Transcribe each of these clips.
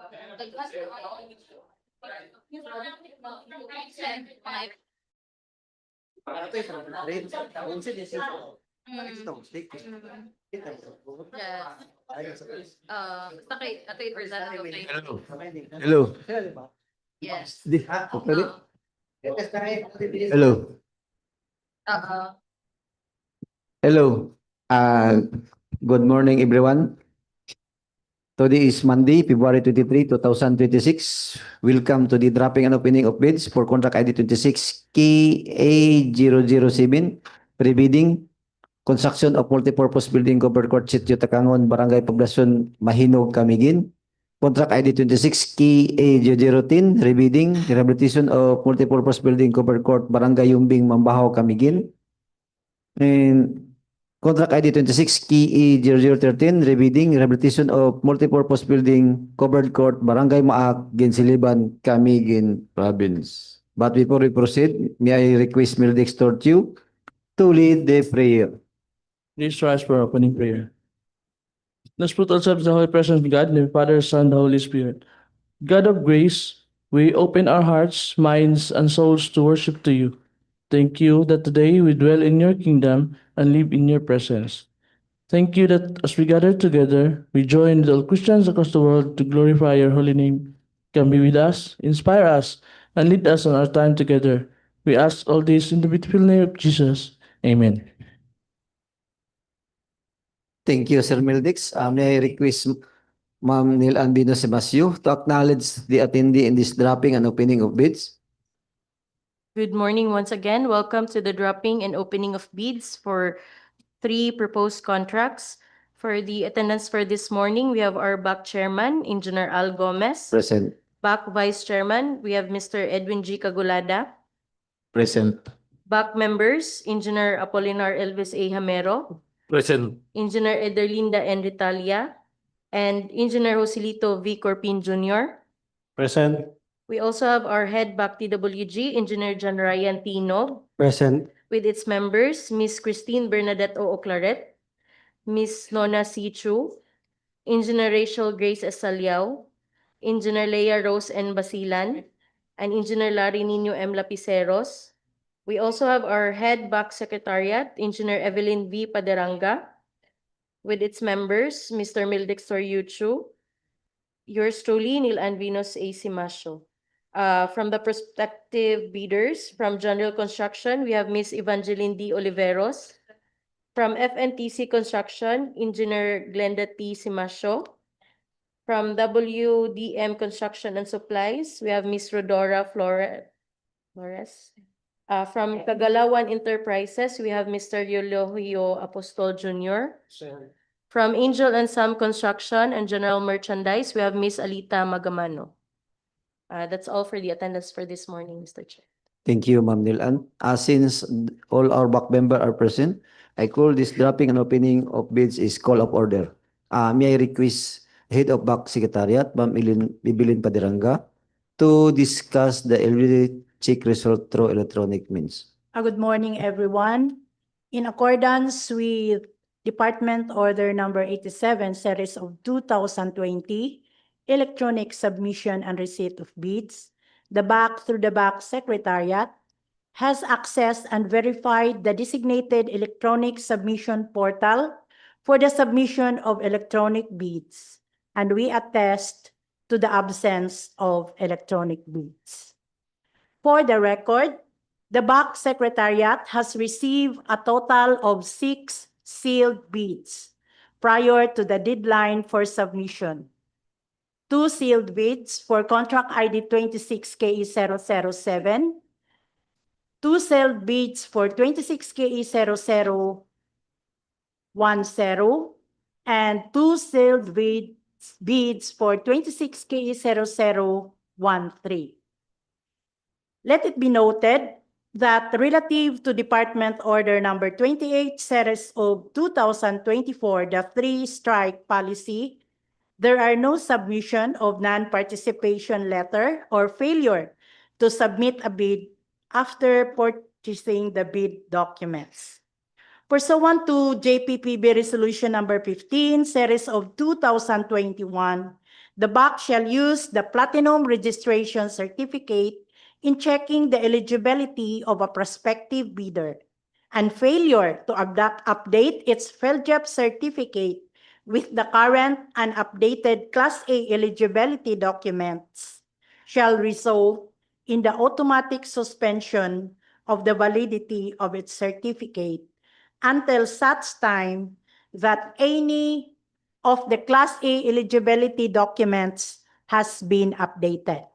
Hello. Hello. Yes. Okay. Hello. Hello. Good morning, everyone. Today is Monday, February 23, 2026. Welcome to the dropping and opening of bids for contract ID 26 KA007, pre-bidding, construction of multipurpose building covered court Sitio Tacangon, Barangay Poblacion, Mahinog, Camiguin. Contract ID 26 KA010, rebidding, rehabilitation of multipurpose building covered court, Barangay Yumbing, Mambajao, Camiguin. And contract ID 26 KE0013, rebidding, rehabilitation of multipurpose building, covered court, Barangay Maac, Guinsiliban, Camiguin Province. But before we proceed, may I request Mildex Tortue to lead the prayer. Please rise for opening prayer. Let's put ourselves in the holy presence of God, the Father, Son, and the Holy Spirit. God of grace, we open our hearts, minds, and souls to worship to you. Thank you that today we dwell in your kingdom and live in your presence. Thank you that as we gather together, we join with all Christians across the world to glorify your holy name. Come be with us, inspire us, and lead us on our time together. We ask all this in the beautiful name of Jesus. Amen. Thank you, Sir Mildex. May I request Ma'am Neil Albino Sebastião to acknowledge the attendee in this dropping and opening of bids. Good morning once again. Welcome to the dropping and opening of bids for 3 proposed contracts. For the attendance for this morning, we have our BAC Chairman, Engineer Al Gomez. Present. BAC Vice Chairman, we have Mr. Edwin G. Cagulada. Present. BAC members, Engineer Apolinar Elvis A. Hamero, Present. Engineer Ederlinda N. Ritalia, and Engineer Joselito V. Corpin Jr. Present. We also have our head BAC TWG, Engineer John Ryan Tino, Present. with its members, Miss Christine Bernadette O. Oclaret, Miss Nona C. Chu, Engineer Rachel Grace Esaliao, Engineer Leia Rose N. Basilan, and Engineer Larry Nino M. Lapiceros. We also have our head BAC Secretariat, Engineer Evelyn V. Paderanga, with its members, Mr. Mildex Toriuchu, yours truly, Neil Anvinos A. Simasio. From the prospective bidders, from General Construction, we have Miss Evangeline D. Oliveros. From FNTC Construction, Engineer Glenda T. Simasio. From WDM Construction and Supplies, we have Miss Rodora Flores. From Kagalawan Enterprises, we have Mr. Eulogio Apostol Jr. From Angel and Sam Construction and General Merchandise, we have Miss Alita Magamano. That's all for the attendance for this morning, Mr. Chair. Thank you, Ma'am Nilan. Since all our BAC members are present, I call this dropping and opening of bids is call of order. May I request Head of BAC Secretariat, Ma'am Bibilin Paderanga, to discuss the early check result through electronic means. Good morning, everyone. In accordance with Department Order Number 87, Series of 2020, Electronic Submission and Receipt of Bids, the BAC through the BAC Secretariat has accessed and verified the designated electronic submission portal for the submission of electronic bids, and we attest to the absence of electronic bids. For the record, the BAC Secretariat has received a total of 6 sealed bids prior to the deadline for submission. 2 sealed bids for contract ID 26KE007, 2 sealed bids for 26KE0010, and 2 sealed bids for 26KE0013. Let it be noted that relative to Department Order Number 28, Series of 2024, the 3-strike policy, there are no submission of non-participation letter or failure to submit a bid after purchasing the bid documents. Pursuant to JPPB Resolution Number 15, Series of 2021, The BAC shall use the platinum registration certificate in checking the eligibility of a prospective bidder, and failure to update its PhilJEP certificate with the current and updated Class A eligibility documents shall result in the automatic suspension of the validity of its certificate until such time that any of the Class A eligibility documents has been updated.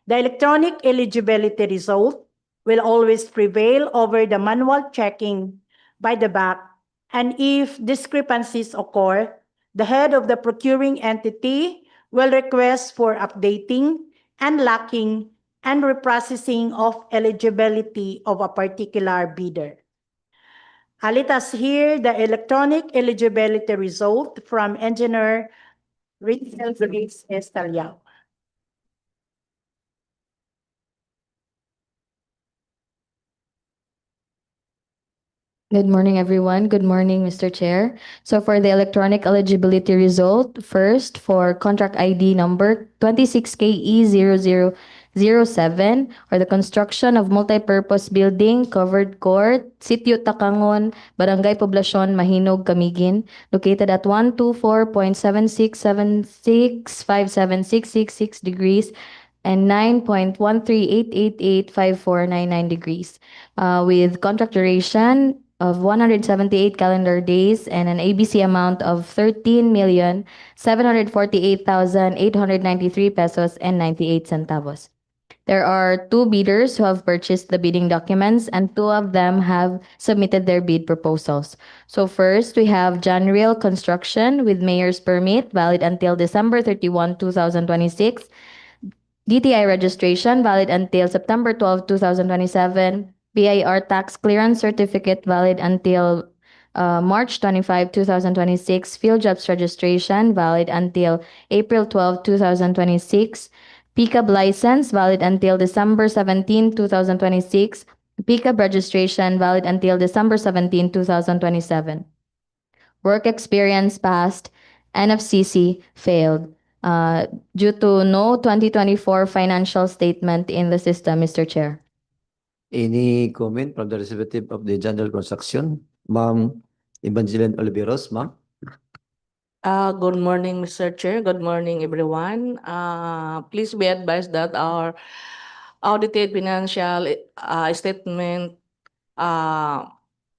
The electronic eligibility result will always prevail over the manual checking by the BAC, and if discrepancies occur, the head of the procuring entity will request for updating, unlocking, and reprocessing of eligibility of a particular bidder. Let us hear the electronic eligibility result from Engineer Rachel Grace Estaliao. Good morning, everyone. Good morning, Mr. Chair. So for the electronic eligibility result, first for contract ID number 26KE0007, or the construction of multipurpose building, covered court, Sitio Tacangon, Barangay Poblacion, Mahinog, Camiguin, located at 124.76765766 degrees and 9.138885499 degrees, with contract duration of 178 calendar days and an ABC amount of 13,748,893 pesos and 98 centavos. There are two bidders who have purchased the bidding documents, and two of them have submitted their bid proposals. So first, we have John Real Construction with mayor's permit valid until December 31, 2026. DTI registration valid until September 12, 2027. BIR tax clearance certificate valid until March 25, 2026. Field jobs registration valid until April 12, 2026. PCAB license valid until December 17, 2026. PCAB registration valid until December 17, 2027. Work experience passed. NFCC failed. Due to no 2024 financial statement in the system, Mr. Chair. Any comment from the representative of the General Construction? Ma'am Evangeline Oliveros, ma'am. Good morning, Mr. Chair. Good morning, everyone. Please be advised that our audited financial statement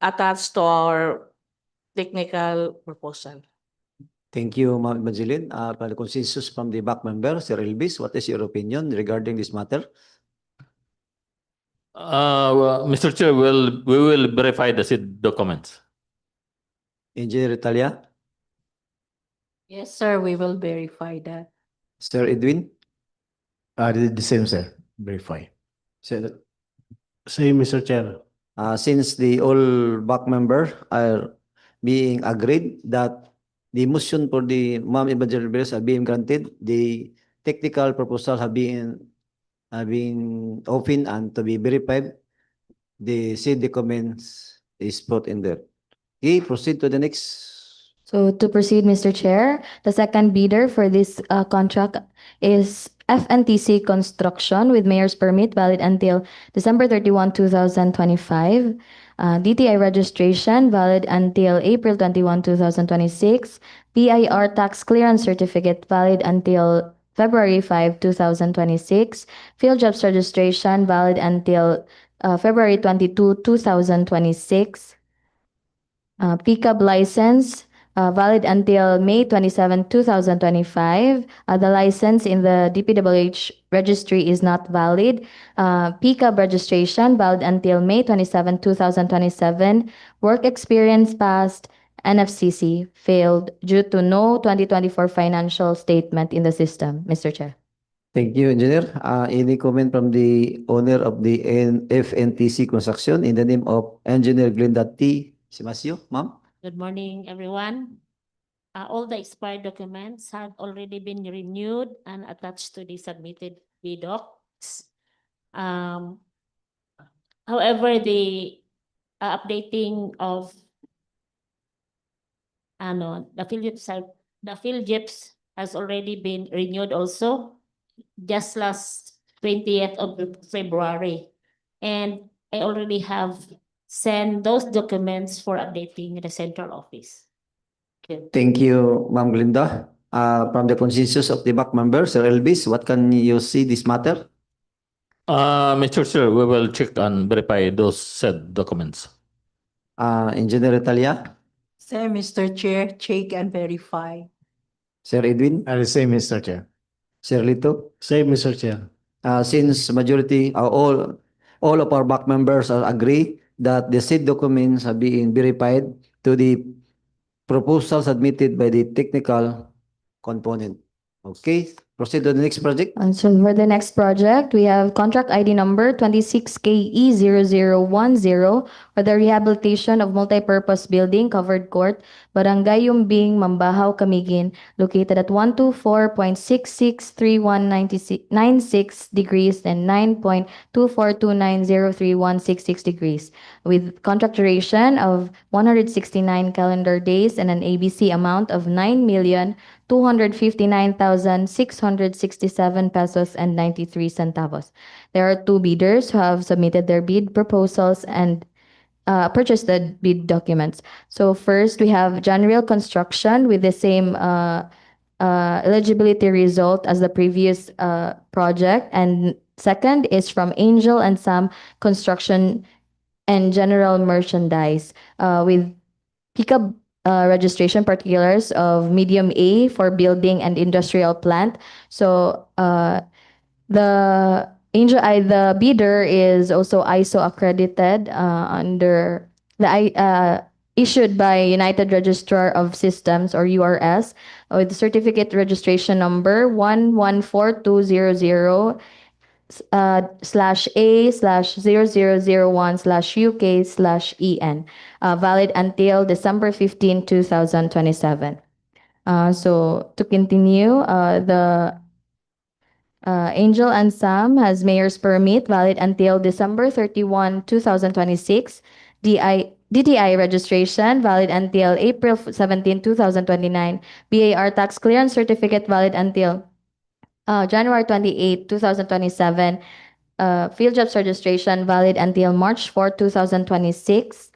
attached to our technical proposal. Thank you, Ma'am Evangeline. For the consensus from the back member, Sir Elvis, what is your opinion regarding this matter? Mr. Chair, we will verify the seed documents. Engineer Italia, Yes, sir, we will verify that. Sir Edwin, The same, sir. Verify. Sir, Same, Mr. Chair. since the all back member are being agreed that the motion for the Ma'am Evangeline Oliveros are being granted, the technical proposal have been open and to be verified, the said documents is put in there. Okay, proceed to the next. So to proceed, Mr. Chair, the second bidder for this contract is FNTC Construction with mayor's permit valid until December 31, 2025. DTI registration valid until April 21, 2026. PIR tax clearance certificate valid until February 5, 2026. Field jobs registration valid until February 22, 2026. PCAB license valid until May 27, 2025. The license in the DPWH registry is not valid. PCAB registration valid until May 27, 2027. Work experience passed. NFCC failed due to no 2024 financial statement in the system, Mr. Chair. Thank you, Engineer. Any comment from the owner of the FNTC Construction in the name of Engineer Glenda T. Simasio, ma'am? Good morning, everyone. All the expired documents have already been renewed and attached to the submitted docs. However, the updating of the PhilJEPs has already been renewed also just last 20th of February. And I already have sent those documents for updating the central office. Okay. Thank you, Ma'am Glinda. From the consensus of the back members, Sir Elvis, what can you see this matter? Mr. Chair, we will check and verify those said documents. Engineer Talia, Same, Mr. Chair, check and verify. Sir Edwin, The same, Mr. Chair. Sir Lito. Same, Mr. Chair. Since majority, all of our back members agree that the said documents are being verified to the proposal submitted by the technical component. Okay, proceed to the next project. And so for the next project, we have contract ID number 26KE0010 for the rehabilitation of multipurpose building covered court, Barangay Yumbing, Mambajao, Camiguin, located at 124.663196 degrees and 9.2429031666 degrees, with contract duration of 169 calendar days and an ABC amount of 9,259,667 pesos and 93 centavos. There are two bidders who have submitted their bid proposals and purchased the bid documents. So first, we have General Construction with the same eligibility result as the previous project. And second is from Angel and Sam Construction and General Merchandise with pickup registration particulars of medium A for building and industrial plant. So the the bidder is also ISO accredited under the issued by United Registrar of Systems or URS with certificate registration number 114200 /A/0001/UK/EN, valid until December 15, 2027. So to continue, the Angel and Sam has mayor's permit valid until December 31, 2026. DTI registration valid until April 17, 2029. BAR tax clearance certificate valid until January 28, 2027. Field jobs registration valid until March 4, 2026.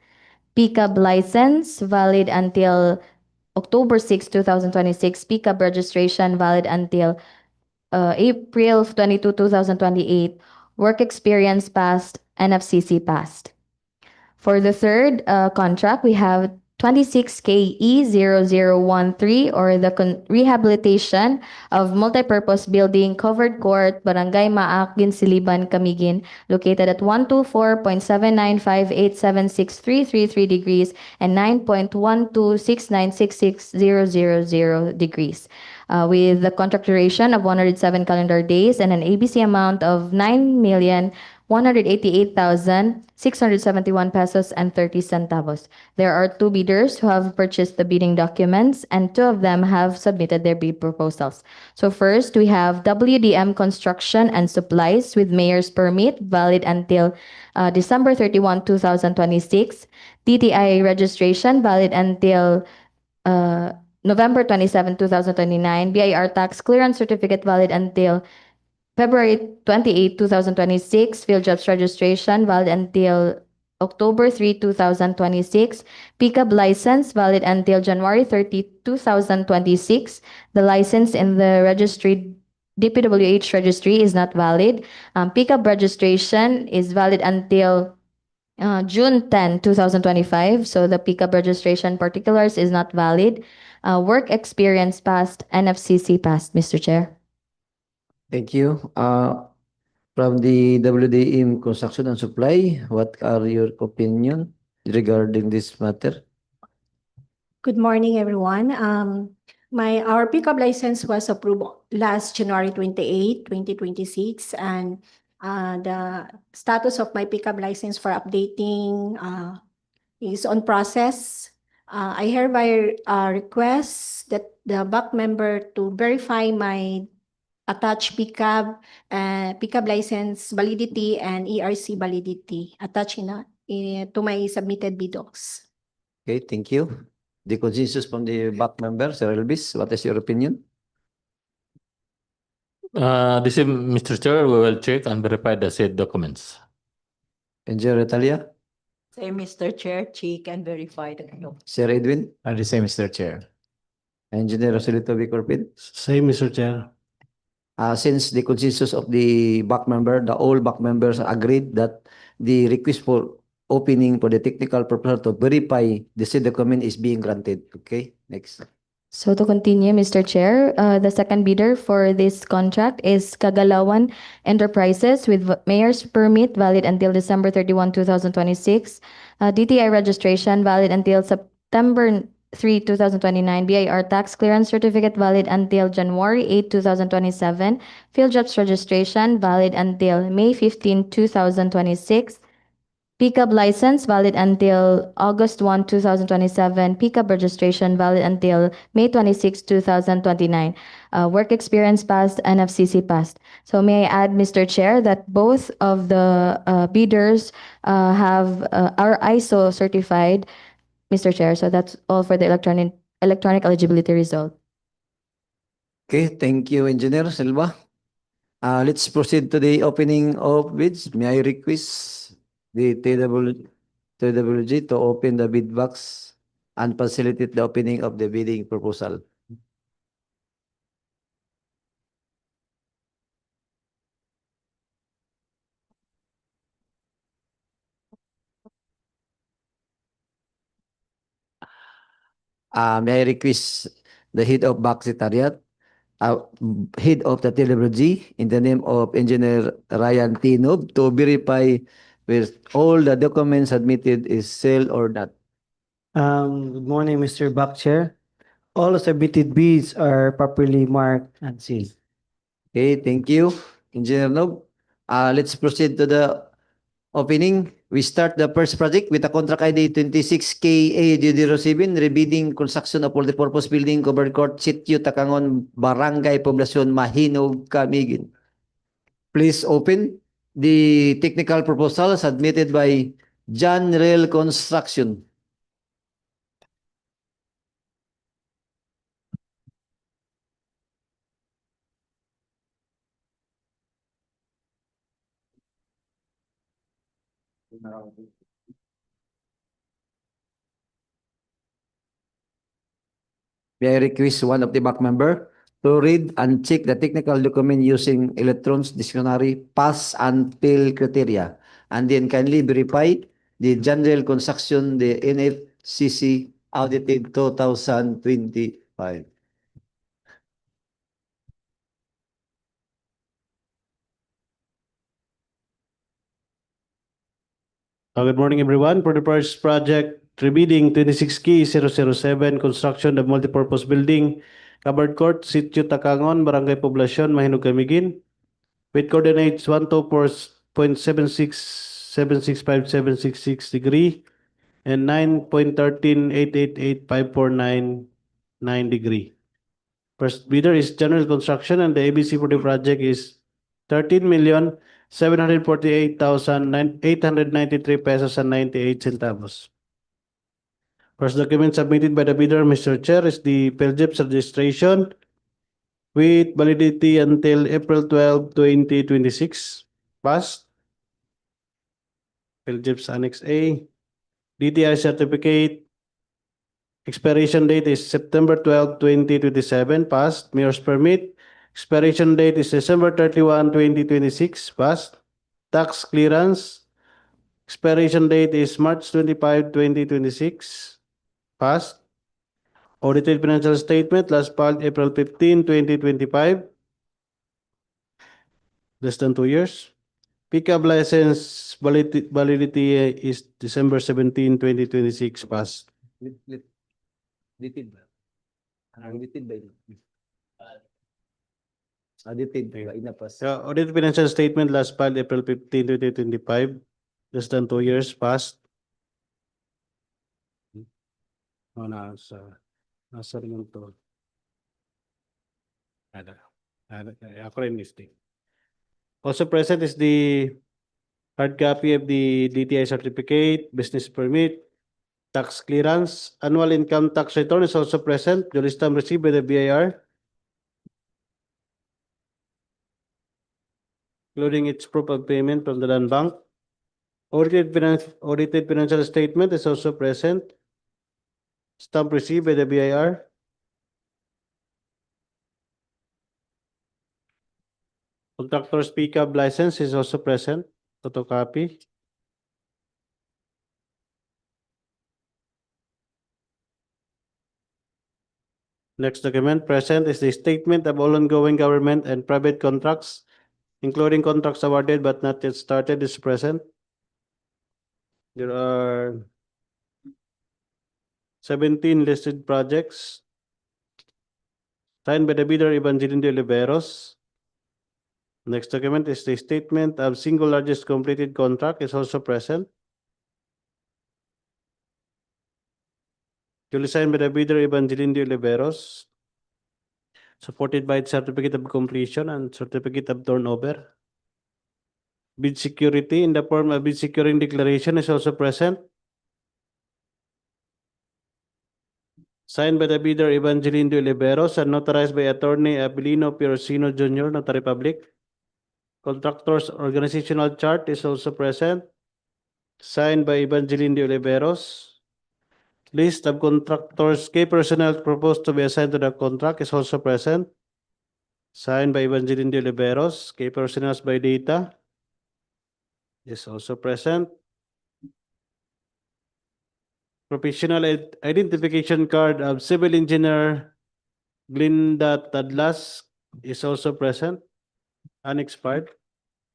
Pickup license valid until October 6, 2026. Pickup registration valid until April 22, 2028. Work experience passed, NFCC passed. For the third contract, we have 26KE0013 or the rehabilitation of multipurpose building covered court, Barangay Maac, Guinsiliban, Camiguin, located at 124.79587633 degrees and 9.126966000 degrees. With the contract duration of 107 calendar days and an ABC amount of 9,188,671 pesos and 30 centavos. There are two bidders who have purchased the bidding documents and two of them have submitted their bid proposals. So first, we have WDM Construction and Supplies with mayor's permit valid until December 31, 2026. DTI registration valid until November 27, 2029. BIR tax clearance certificate valid until February 28, 2026. Field jobs registration valid until October 3, 2026. Pickup license valid until January 30, 2026. The license in the registry DPWH registry is not valid. Pickup registration is valid until June 10, 2025. So the pickup registration particulars is not valid. Work experience passed, NFCC passed, Mr. Chair. Thank you. From the WDM Construction and Supply, what are your opinion regarding this matter? Good morning, everyone. Our pickup license was approved last January 28, 2026, and the status of my pickup license for updating is on process. I hereby request that the back member to verify my attached pickup license validity and ERC validity attached to my submitted bid docs. Okay, thank you. The consensus from the back member, Sir Elvis, what is your opinion? This is Mr. Chair, we will check and verify the said documents. Engineer Retalia, Say, Mr. Chair, check and verify the Sir Edwin, And the same, Mr. Chair. Engineer Roselito Vicorpin. Same, Mr. Chair. Since the consensus of the back member, the all back members agreed that the request for opening for the technical purpose to verify the said document is being granted. Okay, next. So to continue, Mr. Chair, the second bidder for this contract is Kagalawan Enterprises with mayor's permit valid until December 31, 2026, DTI registration valid until September 3, 2029, BIR tax clearance certificate valid until January 8, 2027, field jobs registration valid until May 15, 2026, pickup license valid until August 1, 2027. Pickup registration valid until May 26, 2029. Work experience passed, NFCC passed. So may I add, Mr. Chair, that both of the bidders are ISO certified, Mr. Chair. So that's all for the electronic eligibility result. Okay, thank you, Engineer Silva. Let's proceed to the opening of bids. May I request the TWG to open the bid box and facilitate the opening of the bidding proposal. May I request the head of back secretariat, head of the TWG, in the name of Engineer Ryan Tinob, to verify with all the documents submitted is sale or not. Good morning, Mr. Back Chair. All submitted bids are properly marked and sealed. Okay, thank you, Engineer Nob. Let's proceed to the opening. We start the first project with a contract ID 26KA007, rebidding construction of multipurpose building, covered court, Sitio, Tacangon, Barangay, Poblacion, Mahinog, Camiguin. Please open the technical proposal submitted by John Rail Construction. May I request one of the back member to read and check the technical document using electrons dictionary pass and fail criteria, and then kindly verify the general construction, the NFCC audited 2025. Good morning, everyone. For the first project, rebidding 26K007, construction of multipurpose building, covered court, Sitio, Tacangon, Barangay Poblacion, Mahinog, Camiguin, with coordinates 124.76576576 degree and 9.138885499 degree. First bidder is General Construction, and the ABC for the project is 13,748,893 pesos and 98 centavos. First document submitted by the bidder, Mr. Chair, is the PhilJeps registration with validity until April 12, 2026. Passed. PhilJeps Annex A. DTI certificate. Expiration date is September 12, 2027. Passed. Mayor's permit. Expiration date is December 31, 2026. Passed. Tax clearance. Expiration date is March 25, 2026. Passed. Audited financial statement last filed April 15, 2025. Less than 2 years. Pickup license validity is December 17, 2026. Passed. Audited ba? Audited ba yun? Audited ba? Inapas. Audited financial statement last filed April 15, 2025. Less than 2 years. Passed. Nasa rin ito. Ako rin mistake. Also present is the hard copy of the DTI certificate, business permit, tax clearance, annual income tax return is also present. Duly stamp received by the BIR. including its proof of payment from the land bank. Audited financial statement is also present. Stamp received by the BIR. Contractor's pickup license is also present. Photocopy. Next document present is the statement of all ongoing government and private contracts, including contracts awarded but not yet started, is present. There are 17 listed projects signed by the bidder Evangeline de Oliveros. Next document is the statement of single largest completed contract is also present. Duly signed by the bidder Evangeline de Oliveros, supported by its certificate of completion and certificate of turnover. Bid security in the form of bid securing declaration is also present. Signed by the bidder Evangeline de Oliveros and notarized by attorney Abilino Piercino Jr., Notary Public. Contractor's organizational chart is also present. Signed by Evangeline de Oliveros. List of contractors, key personnel proposed to be assigned to the contract is also present. Signed by Evangeline de Oliveros. Key personnel by data is also present. Professional identification card of civil engineer Glinda Tadlas is also present, unexpired,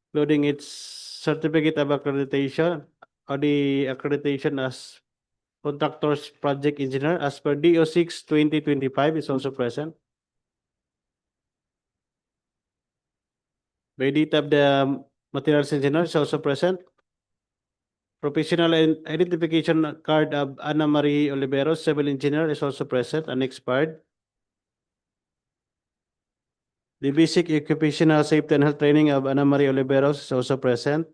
including its certificate of accreditation or the accreditation as contractor's project engineer as per DO 6/2025 is also present. By date of the materials engineer is also present. Professional identification card of Ana Marie Oliveros, civil engineer, is also present, unexpired. The basic occupational safety and health training of Ana Marie Oliveros is also present.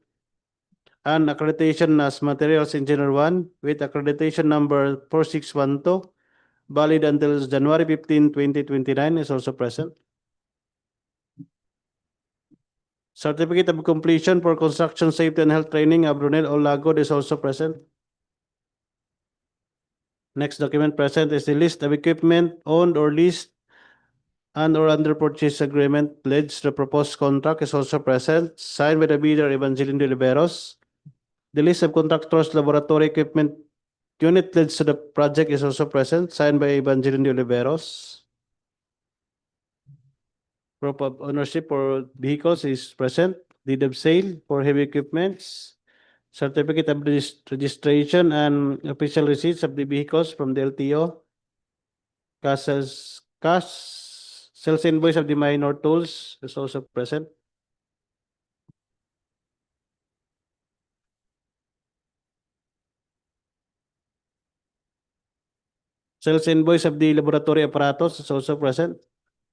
And accreditation as materials engineer 1 with accreditation number 4612, valid until January 15, 2029 is also present. Certificate of completion for construction safety and health training of Brunel Olagod is also present. Next document present is the list of equipment owned or leased and or under purchase agreement pledged. The proposed contract is also present, signed by the bidder Evangeline de Oliveros. The list of contractors laboratory equipment unit pledged to the project is also present, signed by Evangeline de Oliveros. Proof of ownership for vehicles is present. Deed of sale for heavy equipments. Certificate of registration and official receipts of the vehicles from the LTO. Cash sales invoice of the minor tools is also present. Sales invoice of the laboratory apparatus is also present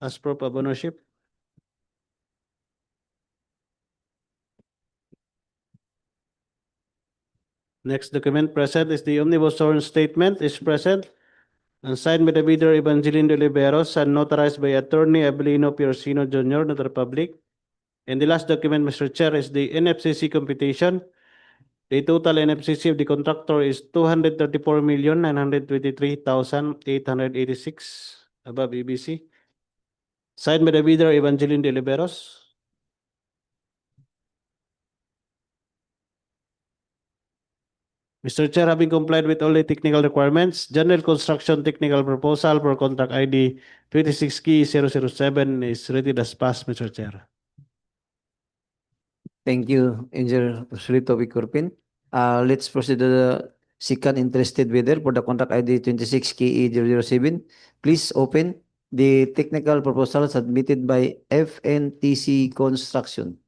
as proof of ownership. Next document present is the omnibus sworn statement is present and signed by the bidder Evangeline de Oliveros and notarized by attorney Abilino Piercino Jr., Notary Public. And the last document, Mr. Chair, is the NFCC computation. The total NFCC of the contractor is 234,923,886 above EBC. Signed by the bidder Evangeline de Oliveros. Mr. Chair, having complied with all the technical requirements, General Construction Technical Proposal for Contract ID 26K007 is rated as passed, Mr. Chair. Thank you, Engineer Solito Vicorpin. Let's proceed to the second interested bidder for the contract ID 26KE007. Please open the technical proposal submitted by FNTC Construction.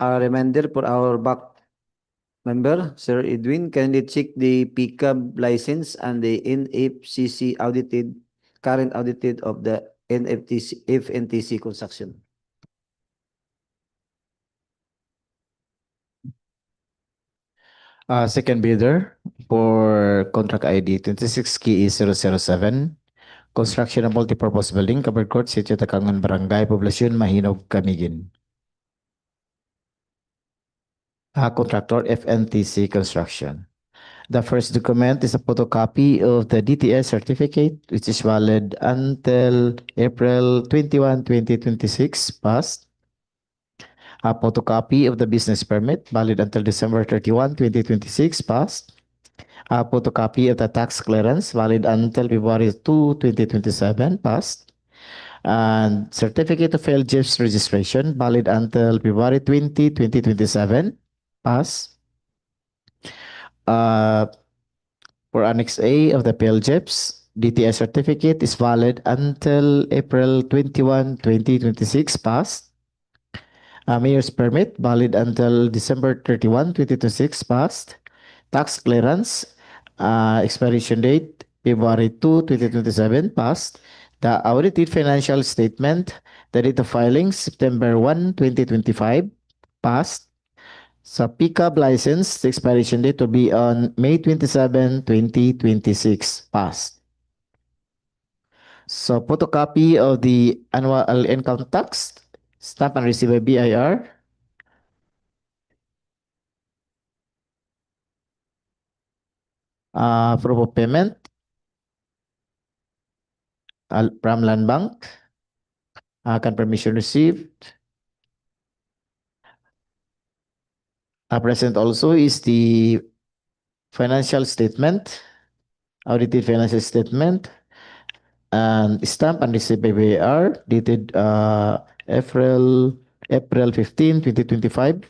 A reminder for our back member, Sir Edwin, kindly check the pickup license and the NFCC current audited of the FNTC Construction. Second bidder for contract ID 26KE007. Construction of multipurpose building, covered court, Sitio, Tacangon, Barangay, Poblacion, Mahinog, Camiguin. Contractor FNTC Construction. The first document is a photocopy of the DTS certificate, which is valid until April 21, 2026, passed. A photocopy of the business permit, valid until December 31, 2026, passed. A photocopy of the tax clearance, valid until February 2, 2027, passed. And certificate of LGIF's registration, valid until February 20, 2027, passed. For Annex A of the PLGIPS, DTS certificate is valid until April 21, 2026, passed. Mayor's permit, valid until December 31, 2026, passed. Tax clearance, expiration date, February 2, 2027, passed. The audited financial statement, the date of filing, September 1, 2025, passed. Sa pickup license, the expiration date will be on May 27, 2026, passed. So photocopy of the annual income tax, stamp and receive by BIR. Proof of payment from Land Bank. Confirmation received. Present also is the financial statement, audited financial statement, and stamp and received by BIR, dated April 15, 2025.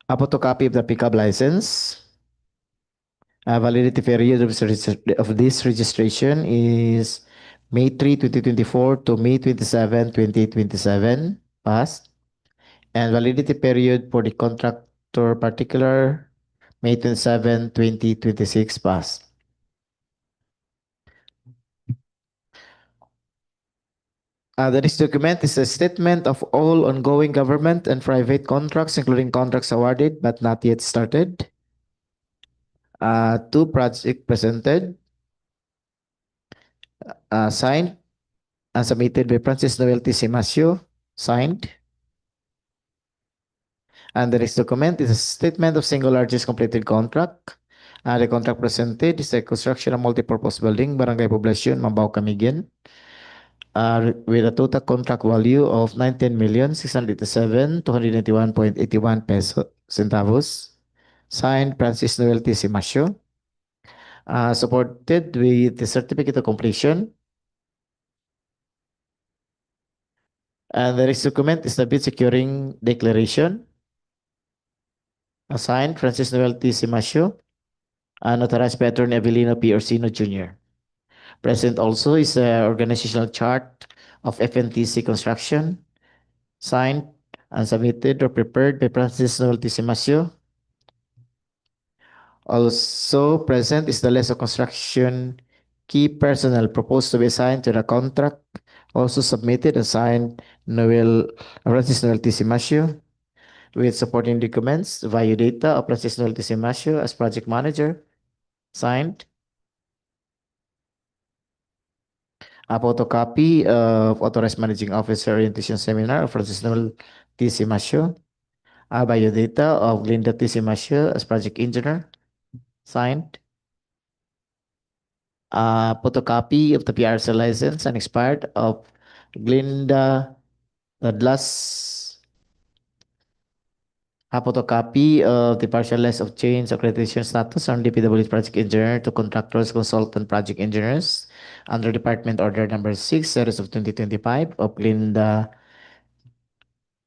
A photocopy of the pickup license. Validity period of this registration is May 3, 2024 to May 27, 2027, passed. And validity period for the contractor particular, May 27, 2026, passed. The next document is a statement of all ongoing government and private contracts, including contracts awarded but not yet started. Two projects presented, signed and submitted by Francis Noel T. Simasio, signed. And the next document is a statement of single largest completed contract. The contract presented is a construction of multipurpose building, Barangay Poblacion, Mambajao, Camiguin, with a total contract value of 19,687,291.81 peso centavos. Signed, Francis Noel T. Simasio. Supported with the certificate of completion. And the next document is the bid securing declaration. Signed, Francis Noel T. Simasio. Notarized by Attorney Avelino P. Orsino Jr. Present also is the organizational chart of FNTC Construction, signed and submitted or prepared by Francis Noel T. Simasio. Also present is the list of construction key personnel proposed to be assigned to the contract, also submitted and signed Francis Noel T. Simasio, with supporting documents, value data of Francis Noel T. Simasio as project manager, signed. A photocopy of Authorized Managing Officer Orientation Seminar of Francis Noel T. Simasio. A biodata of Glinda T. Simasio as project engineer, signed. A photocopy of the PRC license and expired of Glinda Douglas. A photocopy of the partial list of change accreditation status on DPWH project engineer to contractors, consultant project engineers under Department Order Number 6, Series of 2025 of Glinda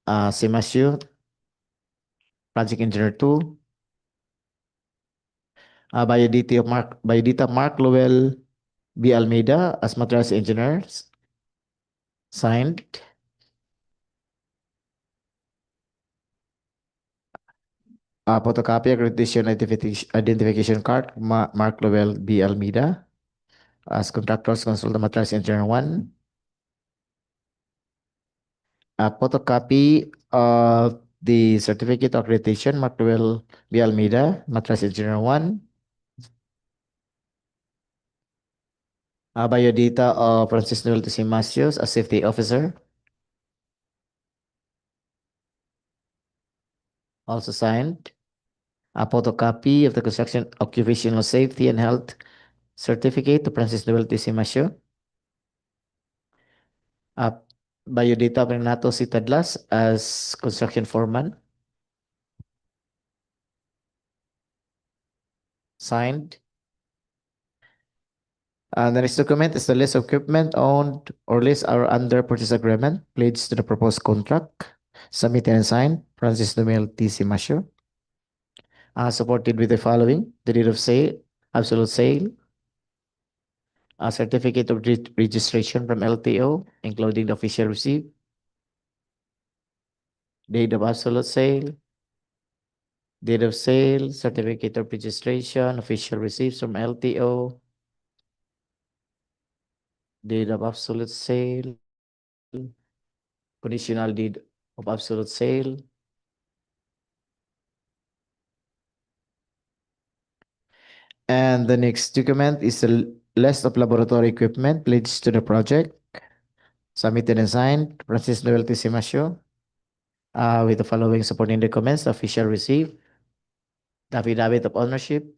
Simasio, project engineer 2. Biodata Mark Lowell B. Almeida as materials engineer, signed. Photocopy accreditation identification card, Mark Lowell B. Almeida as contractors, consultant materials engineer 1. A photocopy of the certificate of accreditation, Mark Lowell B. Almeida, materials engineer 1. Biodata of Francis Noel Tisimacios as safety officer. Also signed. A photocopy of the construction occupational safety and health certificate to Francis Noel Tisimacio. Biodata of Renato Citadlas as construction foreman. Signed. The next document is the list of equipment owned or leased or under purchase agreement pledged to the proposed contract. Submitted and signed, Francis Noel Tisimacio. Supported with the following: the deed of sale, absolute sale, a certificate of registration from LTO, including the official receipt, date of absolute sale, date of sale, certificate of registration, official receipts from LTO, date of absolute sale, conditional deed of absolute sale, and the next document is the list of laboratory equipment pledged to the project. Submitted and signed, Francis Noel Tisimacio. With the following supporting documents: the official receipt, the affidavit of ownership,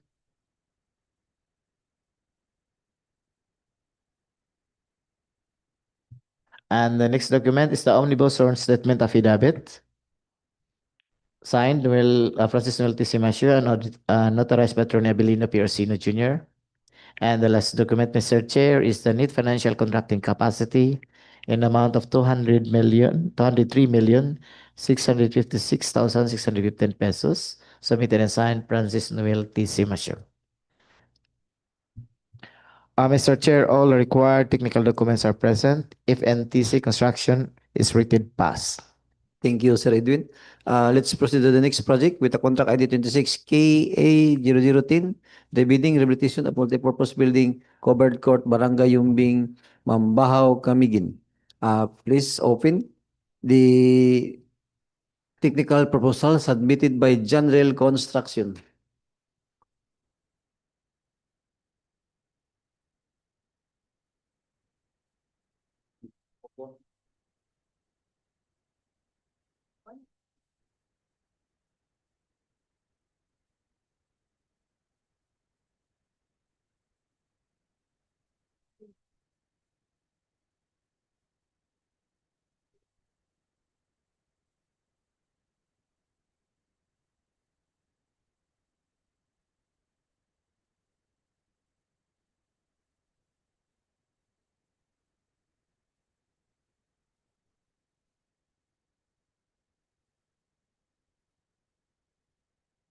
and the next document is the omnibus sworn statement affidavit. Signed, Francis Noel Tisimacio and notarized by Attorney Abilino P. Orsino Jr. And the last document, Mr. Chair, is the net financial contracting capacity in the amount of 203,656,615 pesos, submitted and signed, Francis Noel Tisimacio. Mr. Chair, all required technical documents are present. If NTC construction is rated pass. Thank you, Sir Edwin. Let's proceed to the next project with the contract ID 26KA0010, the bidding rehabilitation of multipurpose building, covered court, Barangay Yumbing, Mambajao, Camiguin. Please open the technical proposal submitted by General Construction.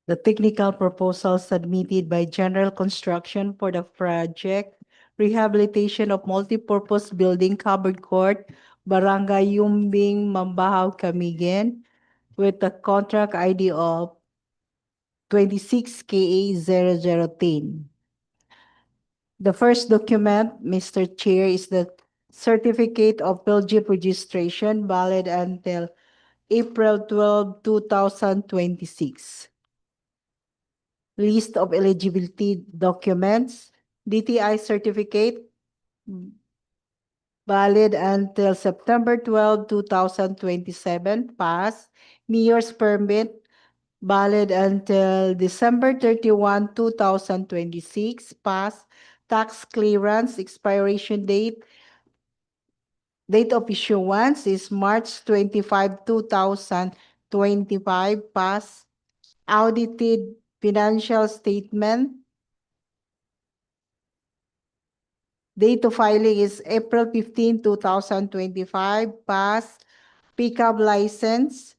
The technical proposal submitted by General Construction for the project Rehabilitation of Multipurpose Building Covered Court, Barangay Yumbing, Mambajao, Camiguin, with the contract ID of 26KA0010. The first document, Mr. Chair, is the Certificate of Belgium registration valid until April 12, 2026. List of eligibility documents, DTI certificate valid until September 12, 2027, pass. Mayor's permit valid until December 31, 2026, pass. Tax clearance expiration date of issuance is March 25, 2025, pass. Audited financial statement. Date of filing is April 15, 2025, pass. Pickup license,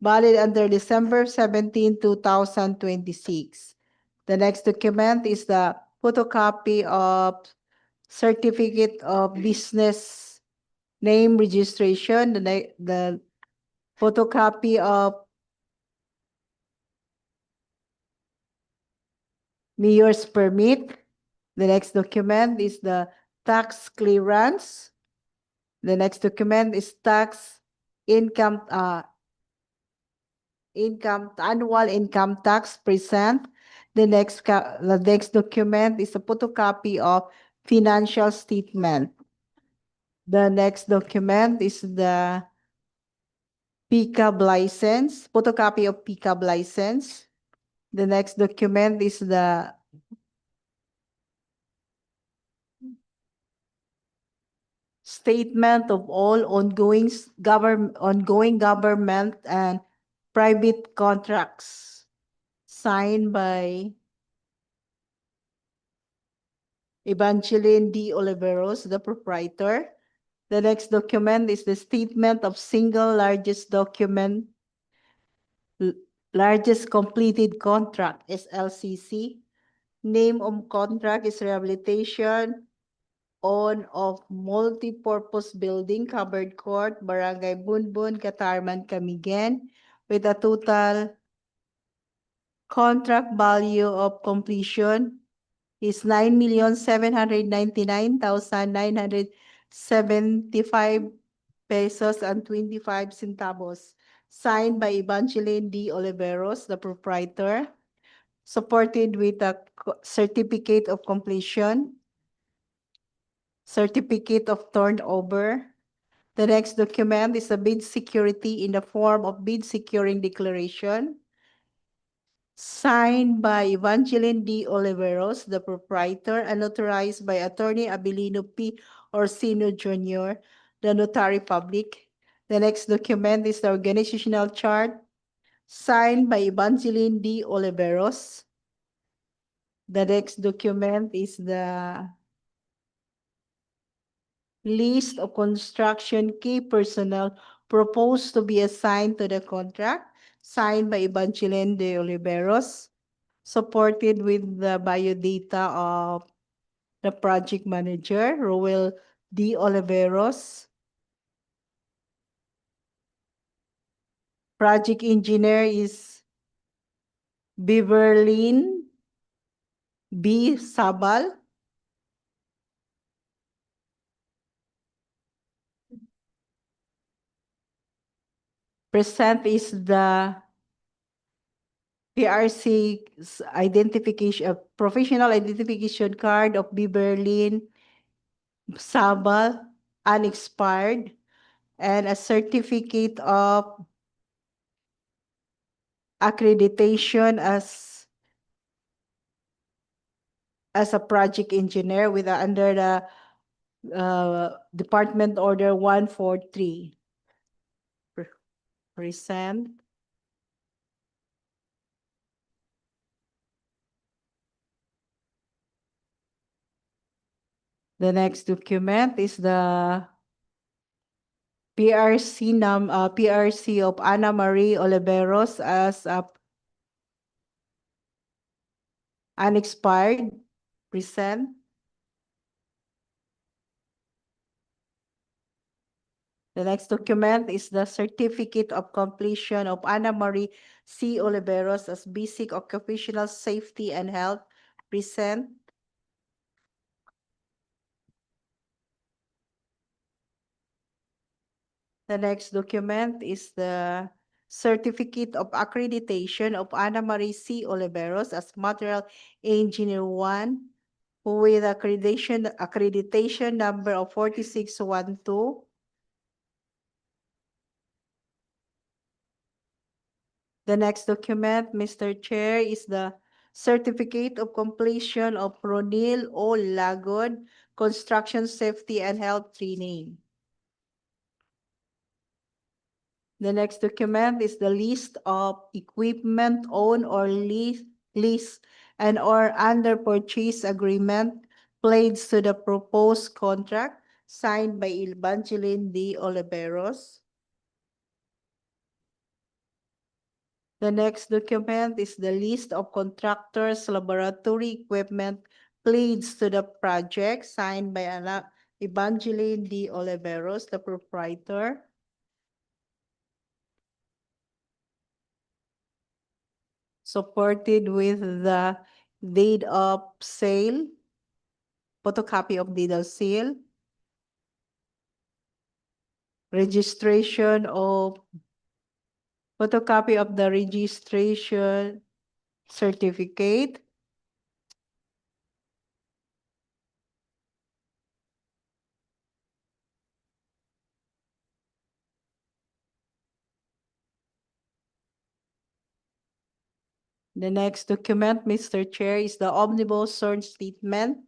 valid under December 17, 2026. The next document is the photocopy of Certificate of Business Name Registration, the photocopy of Mayor's permit. The next document is the tax clearance. The next document is tax income, annual income tax present. The next document is a photocopy of financial statement. The next document is the PCAB license, photocopy of PCAB license. The next document is the statement of all ongoing government and private contracts signed by Evangeline D. Oliveros, the proprietor. The next document is the statement of single largest largest completed contract, SLCC. Name of contract is Rehabilitation of multi-purpose building, covered court, Barangay Bunbun, Catarman, Camiguin, with a total contract value of completion is 9,799,975 pesos and 25 centavos. Signed by Evangeline D. Oliveros, the proprietor, supported with a certificate of completion, certificate of turnover. The next document is a bid security in the form of bid securing declaration, signed by Evangeline D. Oliveros, the proprietor, and authorized by Attorney Abilino P. Orsino Jr., the notary public. The next document is the organizational chart, signed by Evangeline D. Oliveros. The next document is the list of construction key personnel proposed to be assigned to the contract, signed by Evangeline de Oliveros, supported with the biodata of the project manager, Roel D. Oliveros. Project engineer is Beverlyn B. Sabal. Present is the PRC identification, professional identification card of Beverlyn Sabal, unexpired, and a certificate of accreditation as a project engineer with under the Department Order 143. Present. The next document is the PRC of Ana Marie Oliveros as a unexpired. Present. The next document is the certificate of completion of Ana Marie C. Oliveros as basic occupational safety and health. Present. The next document is the certificate of accreditation of Ana Marie C. Oliveros as material engineer 1 with accreditation number of 4612. The next document, Mr. Chair, is the certificate of completion of Ronil O. Lagod construction safety and health training. The next document is the list of equipment owned or lease and or under purchase agreement placed to the proposed contract signed by Evangeline D. Oliveros. The next document is the list of contractors' laboratory equipment placed to the project signed by Evangeline D. Oliveros, the proprietor. Supported with the deed of sale, photocopy of deed of sale, registration of, photocopy of the registration certificate, The next document, Mr. Chair, is the omnibus sworn statement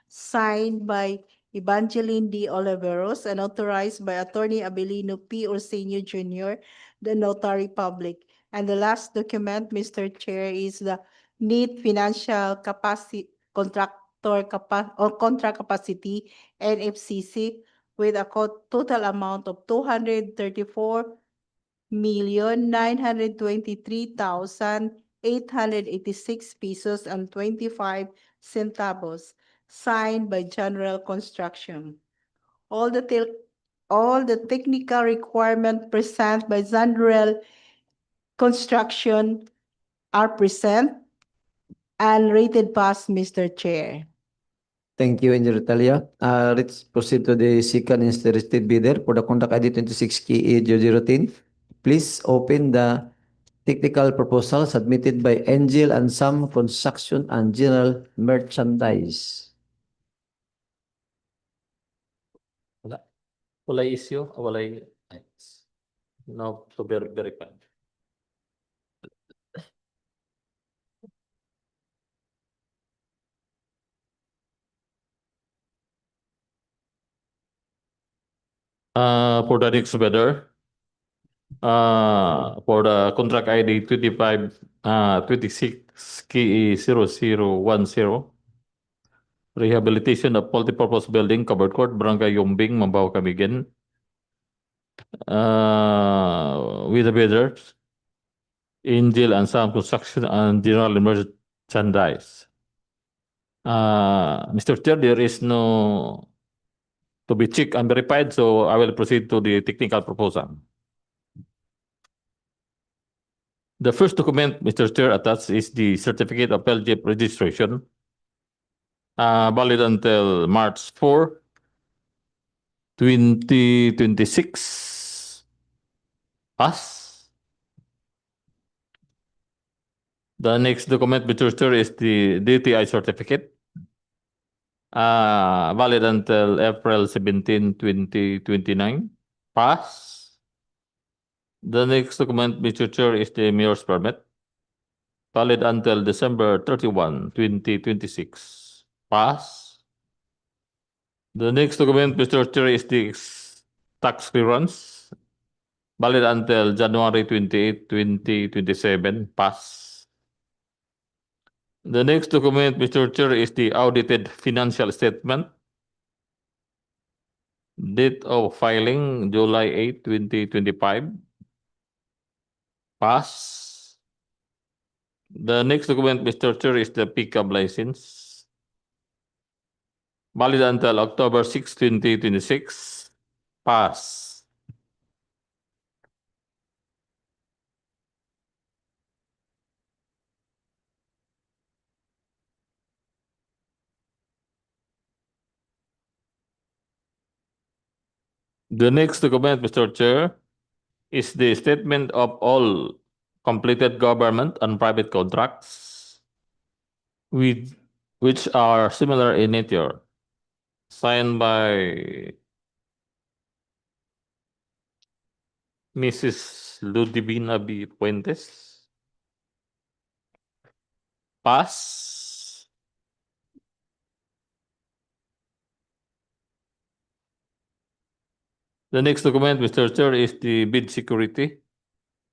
signed by Evangeline D. Oliveros and authorized by Attorney Abelino P. Orsenio Jr., the notary public. And the last document, Mr. Chair, is the NEET financial capacity, contract capacity, NFCC, with a total amount of 234,923,886 pesos and 25 centavos, signed by General Construction. All the technical requirement present by General Construction are present and rated pass, Mr. Chair. Thank you, Engineer Talia. Let's proceed to the second interested bidder for the contract ID 26 KE 010. Please open the technical proposal submitted by Angel and Sam Construction and General Merchandise. Walay issue, walay no to verify. For the next bidder, for the contract ID 26 KE 0010, rehabilitation of multipurpose building, covered court, Barangay Yumbing, Mambajao, Camiguin, with the bidders, Angel and Sam Construction and General Merchandise. Mr. Chair, there is no to be checked and verified, so I will proceed to the technical proposal. The first document, Mr. Chair, attached is the certificate of LGF registration, valid until March 4, 2026. Pass. The next document, Mr. Chair, is the DTI certificate, valid until April 17, 2029. Pass. The next document, Mr. Chair, is the mayor's permit, valid until December 31, 2026. Pass. The next document, Mr. Chair, is the tax clearance, valid until January 28, 2027. Pass. The next document, Mr. Chair, is the audited financial statement, date of filing July 8, 2025. Pass. The next document, Mr. Chair, is the pickup license, valid until October 6, 2026. Pass. The next document, Mr. Chair, is the statement of all completed government and private contracts which are similar in nature, signed by Mrs. Ludivina B. Puentes. Pass. The next document, Mr. Chair, is the bid security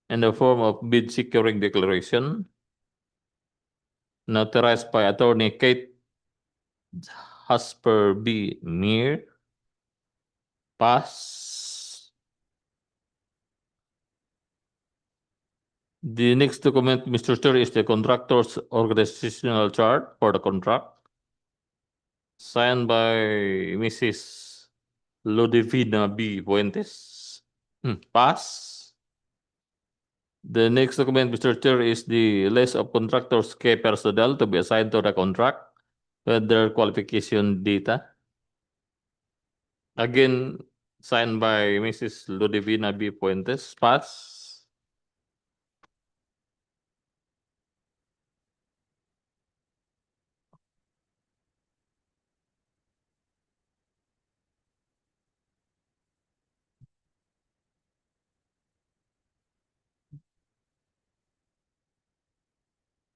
in the form of bid securing declaration, notarized by Attorney Kate Hasper B. Mir. Pass. The next document, Mr. Chair, is the contractor's organizational chart for the contract, signed by Mrs. Ludivina B. Puentes. Pass. The next document, Mr. Chair, is the list of contractors' key personnel to be assigned to the contract with their qualification data. Again, signed by Mrs. Ludivina B. Puentes. Pass.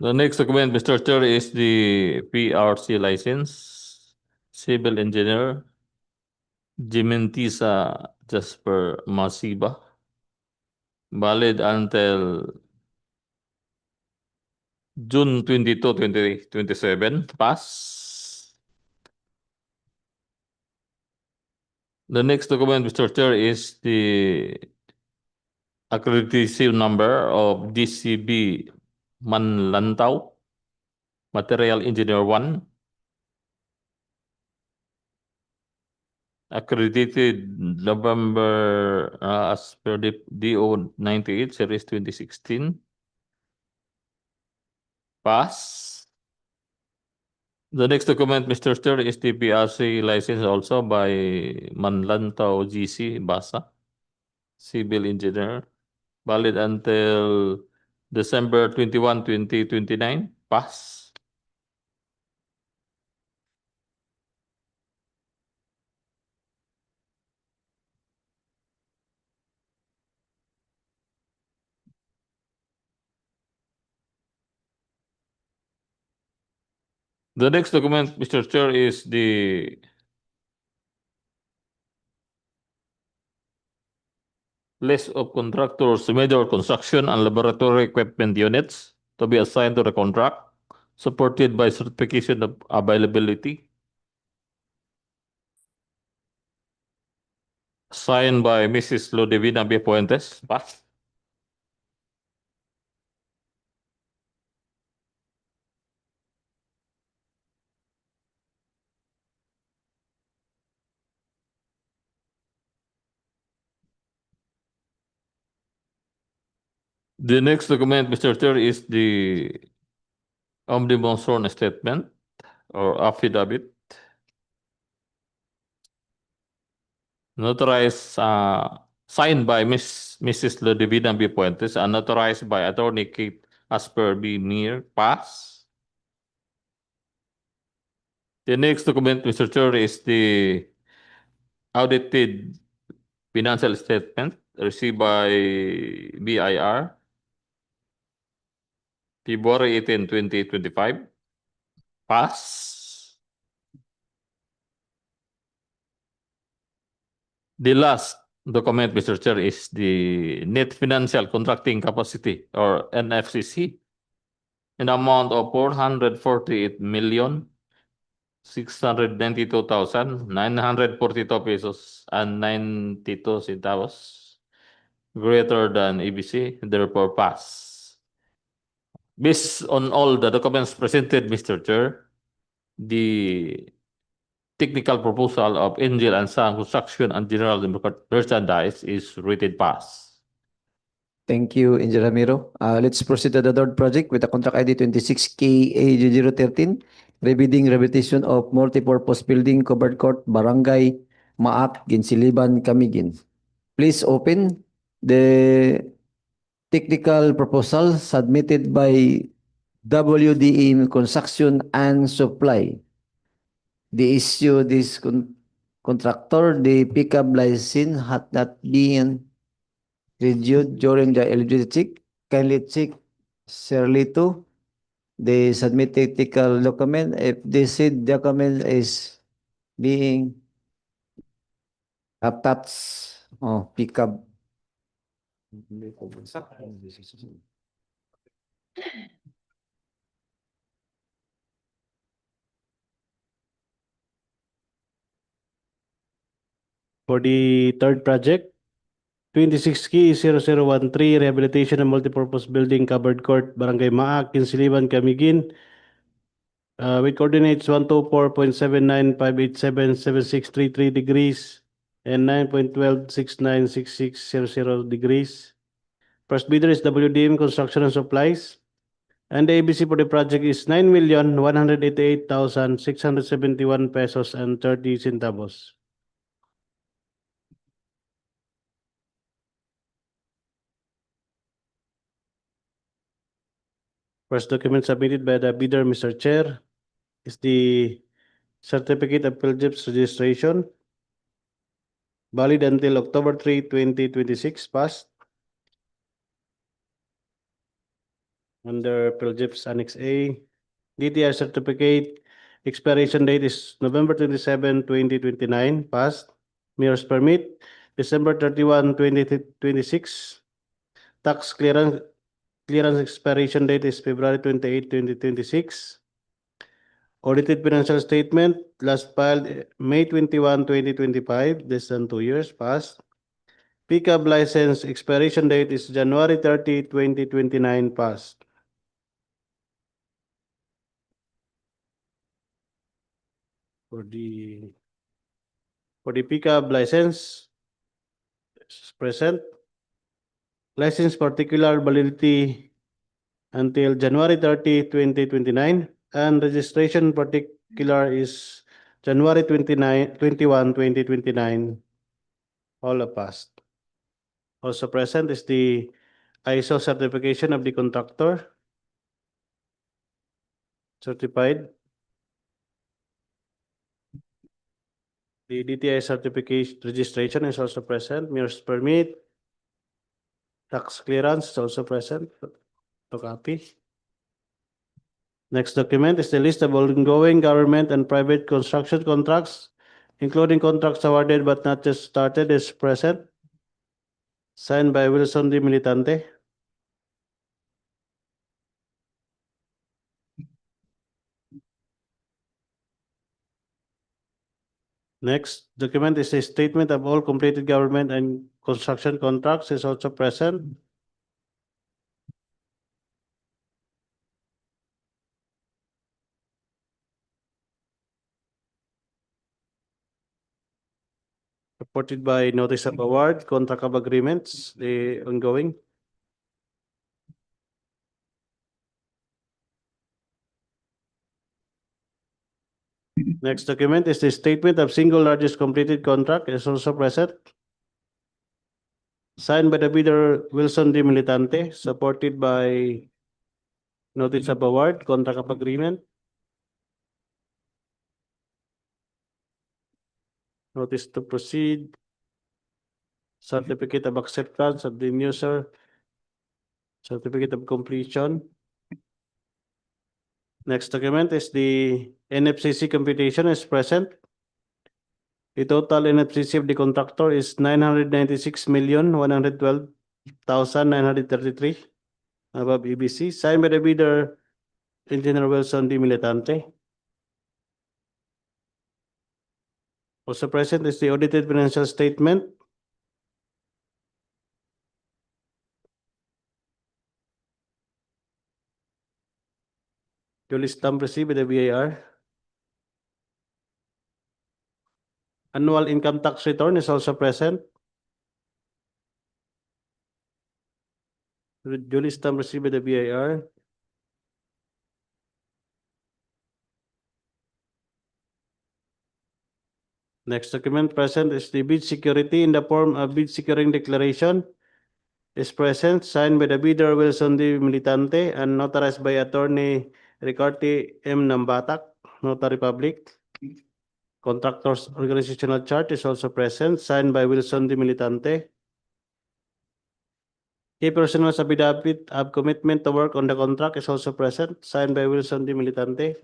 The next document, Mr. Chair, is the PRC license, civil engineer, Jimentisa Jasper Masiba, valid until June 22, 2027, pass. The next document, Mr. Chair, is the accreditation number of DCB Manlantau, Material Engineer 1, accredited November as per the DO 98 series 2016. Pass. The next document, Mr. Chair, is the PRC license also by Manlantau GC Basa, civil engineer, valid until December 21, 2029. Pass. The next document, Mr. Chair, is the list of contractors, major construction and laboratory equipment units to be assigned to the contract, supported by certification of availability, signed by Mrs. Ludivina B. Puentes. Pass. The next document, Mr. Chair, is the omnibus sworn statement or affidavit, notarized, signed by Mrs. Ludivina B. Puentes and notarized by Attorney Kate Asper B. Mir. Pass. The next document, Mr. Chair, is the audited financial statement received by BIR February 18, 2025. Pass. The last document, Mr. Chair, is the net financial contracting capacity or NFCC in amount of 448,692,942 pesos and 92 centavos greater than ABC, therefore pass. Based on all the documents presented, Mr. Chair, the technical proposal of Angel and Sang Construction and General Merchandise is rated pass. Thank you, Engineer Ramiro. Let's proceed to the third project with the contract ID 26KA0013, rebidding rehabilitation of multipurpose building, covered court, Barangay, Maac, Guinsiliban, Camiguin. Please open the technical proposal submitted by WDE Construction and Supply. The issue this contractor, the pickup license had not been reviewed during the eligibility check. Kindly check Serlito, the submitted technical document. If this said document is being attached, pickup. For the third project, 26K0013, Rehabilitation and Multipurpose Building, Covered Court, Barangay Maac, Guinsiliban, Camiguin, with coordinates 124.79587763 degrees and 9.12696600 degrees. First bidder is WDM Construction and Supplies. And the ABC for the project is 9,188,671 pesos and 30 centavos. First document submitted by the bidder, Mr. Chair, is the Certificate of Pilgrims Registration, valid until October 3, 2026, passed. under PhilGIPS Annex A. DTI certificate expiration date is November 27, 2029. Passed. Mayor's permit December 31, 2026. Tax clearance expiration date is February 28, 2026. Audited financial statement last filed May 21, 2025, less than 2 years. Passed. Pickup license expiration date is January 30, 2029. Passed. For the pickup license is present. License particular validity until January 30, 2029, and registration particular is January 21, 2029. All are passed. Also present is the ISO certification of the contractor. Certified. The DTI certification registration is also present. Mayor's permit. Tax clearance is also present. To copy. Next document is the list of ongoing government and private construction contracts, including contracts awarded but not just started, is present. Signed by Wilson D. Militante. Next document is a statement of all completed government and construction contracts, is also present. Supported by notice of award, contract of agreements, the ongoing. Next document is the statement of single largest completed contract, is also present. Signed by the bidder Wilson D. Militante, supported by notice of award, contract of agreement. Notice to proceed. Certificate of acceptance of the user. Certificate of completion. Next document is the NFCC computation is present. The total NFCC of the contractor is 996,112,933 above EBC. Signed by the bidder, Engineer Wilson D. Militante. Also present is the audited financial statement. Duly stamped received by the BIR. Annual income tax return is also present. Duly stamped received by the BIR. Next document present is the bid security in the form of bid securing declaration. Is present, signed by the bidder Wilson D. Militante and notarized by Attorney Ricarte M. Nambatak, Notary Public. Contractor's organizational chart is also present, signed by Wilson D. Militante. Key personal affidavit of commitment to work on the contract is also present, signed by Wilson D. Militante.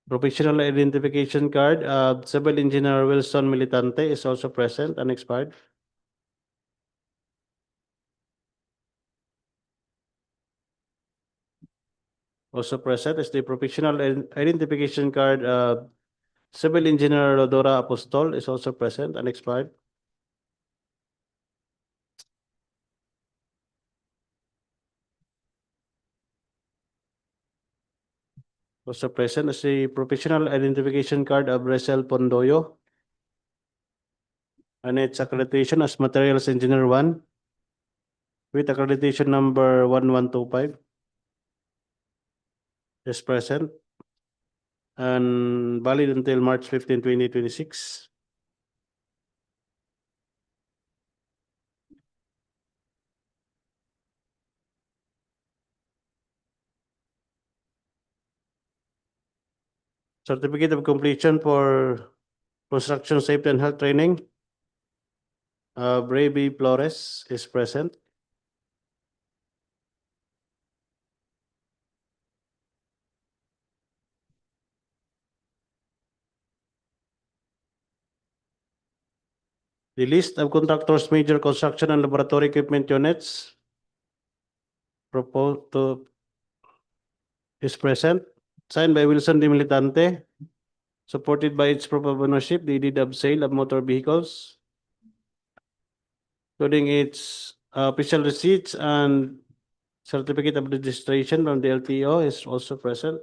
Professional identification card of Civil Engineer Wilson Militante is also present and expired. Also present is the professional identification card of Civil Engineer Rodora Apostol is also present and expired. Also present is the professional identification card of Resel Pondoyo and its accreditation as Materials Engineer 1 with accreditation number 1125 is present and valid until March 15, 2026. Certificate of completion for Construction Safety and Health Training. Brady Flores is present. The list of contractors, major construction and laboratory equipment units proposed to is present, signed by Wilson D. Militante, supported by its proof of ownership, the deed of sale of motor vehicles, including its official receipts and certificate of registration from the LTO is also present.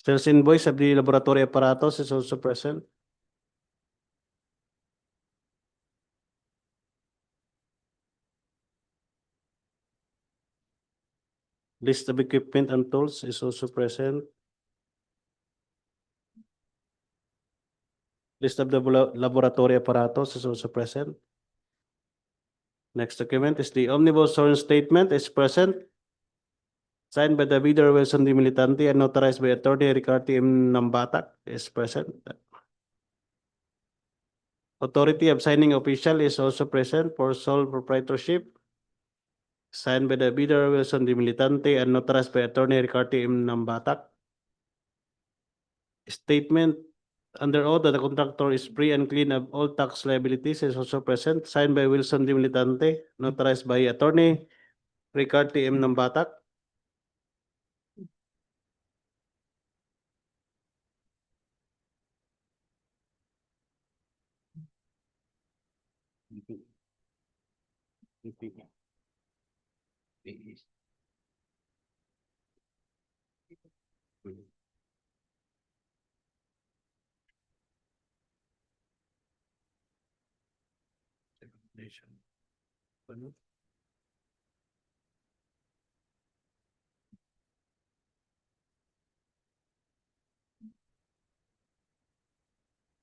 Sales invoice of the laboratory apparatus is also present. List of equipment and tools is also present. List of the laboratory apparatus is also present. Next document is the omnibus sworn statement is present, signed by the bidder Wilson D. Militante and notarized by attorney Ricardo M. Nambatak is present. Authority of signing official is also present for sole proprietorship, signed by the bidder Wilson D. Militante and notarized by attorney Ricardo M. Nambatak. Statement under oath that the contractor is free and clean of all tax liabilities is also present, signed by Wilson D. Militante, notarized by attorney Ricardo M. Nambatak.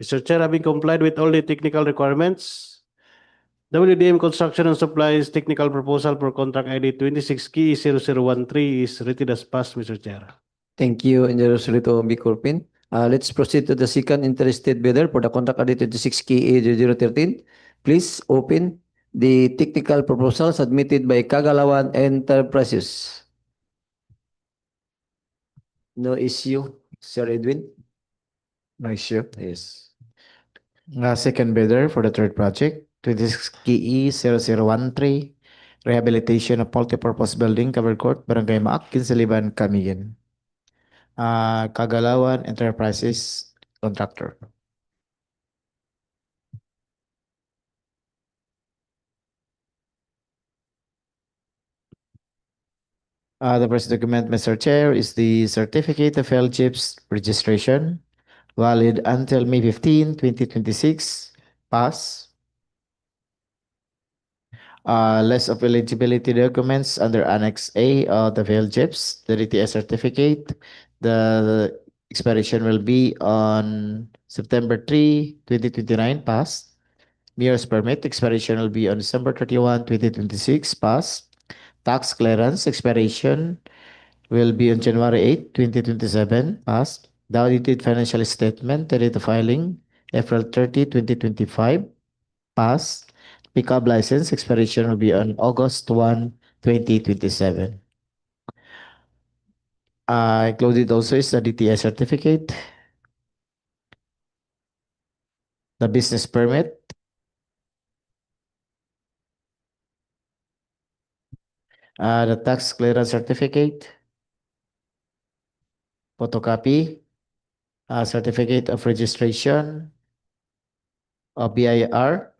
Mr. Chair, having complied with all the technical requirements, WDM Construction and Supplies technical proposal for contract ID 26K0013 is rated as passed, Mr. Chair. Thank you, Engineer Solito B. Corpin. Let's proceed to the second interested bidder for the contract ID 26KA0013. Please open the technical proposal submitted by Kagalawan Enterprises. No issue, Sir Edwin? No issue. Yes. Second bidder for the third project, 26KE0013, Rehabilitation of Multipurpose Building, Covered Court, Barangay Maac, Guinsiliban, Camiguin. Kagalawan Enterprises Contractor. The first document, Mr. Chair, is the Certificate of Chips Registration, valid until May 15, 2026. Pass. List of eligibility documents under Annex A of the chips, the DTS certificate. The expiration will be on September 3, 2029. Pass. Mayor's permit expiration will be on December 31, 2026. Pass. Tax clearance expiration will be on January 8, 2027. Pass. The audited financial statement, the date of filing, April 30, 2025. Pass. Pickup license expiration will be on August 1, 2027. Included also is the DTS certificate, the business permit, the tax clearance certificate, photocopy, certificate of registration, BIR,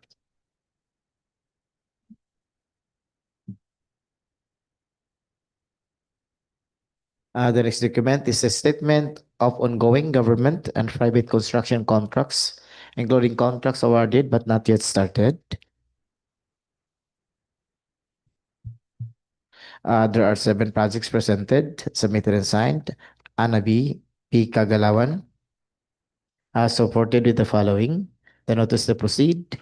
the next document is a statement of ongoing government and private construction contracts, including contracts awarded but not yet started. There are 7 projects presented, submitted and signed. Anabi P. Kagalawan, supported with the following: the notice to proceed,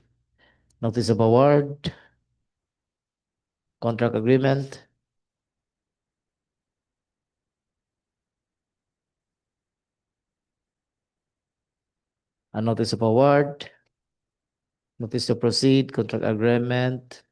notice of award, contract agreement, a notice of award, notice to proceed, contract agreement,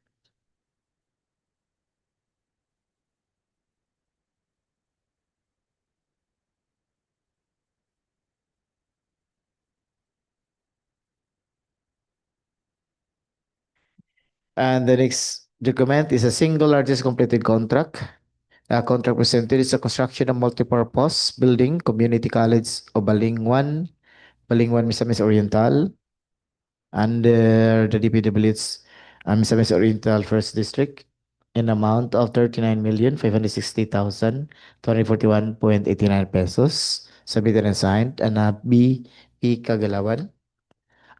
and the next document is a single largest completed contract. A contract presented is a construction of multipurpose building, community college of Balingwan, Misamis Oriental, under the DPWH Misamis Oriental First District in amount of 39,560,241.89 pesos, submitted and signed, and B.P. Kagalawan,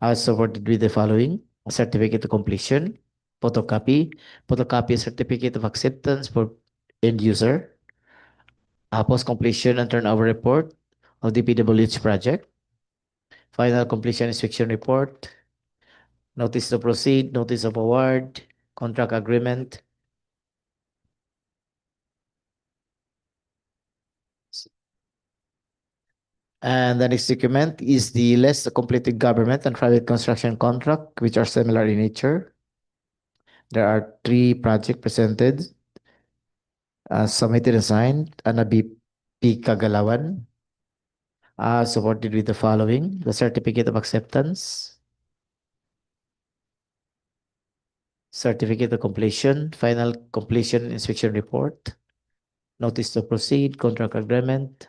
as supported with the following: a certificate of completion, photocopy, a certificate of acceptance for end user, a post-completion and turnover report of the DPWH project, final completion inspection report, notice to proceed, notice of award, contract agreement, and the next document is the list of completed government and private construction contract, which are similar in nature. There are 3 projects presented, submitted and signed, and a B.P. Kagalawan, supported with the following: the certificate of acceptance, certificate of completion, final completion inspection report, notice to proceed, contract agreement,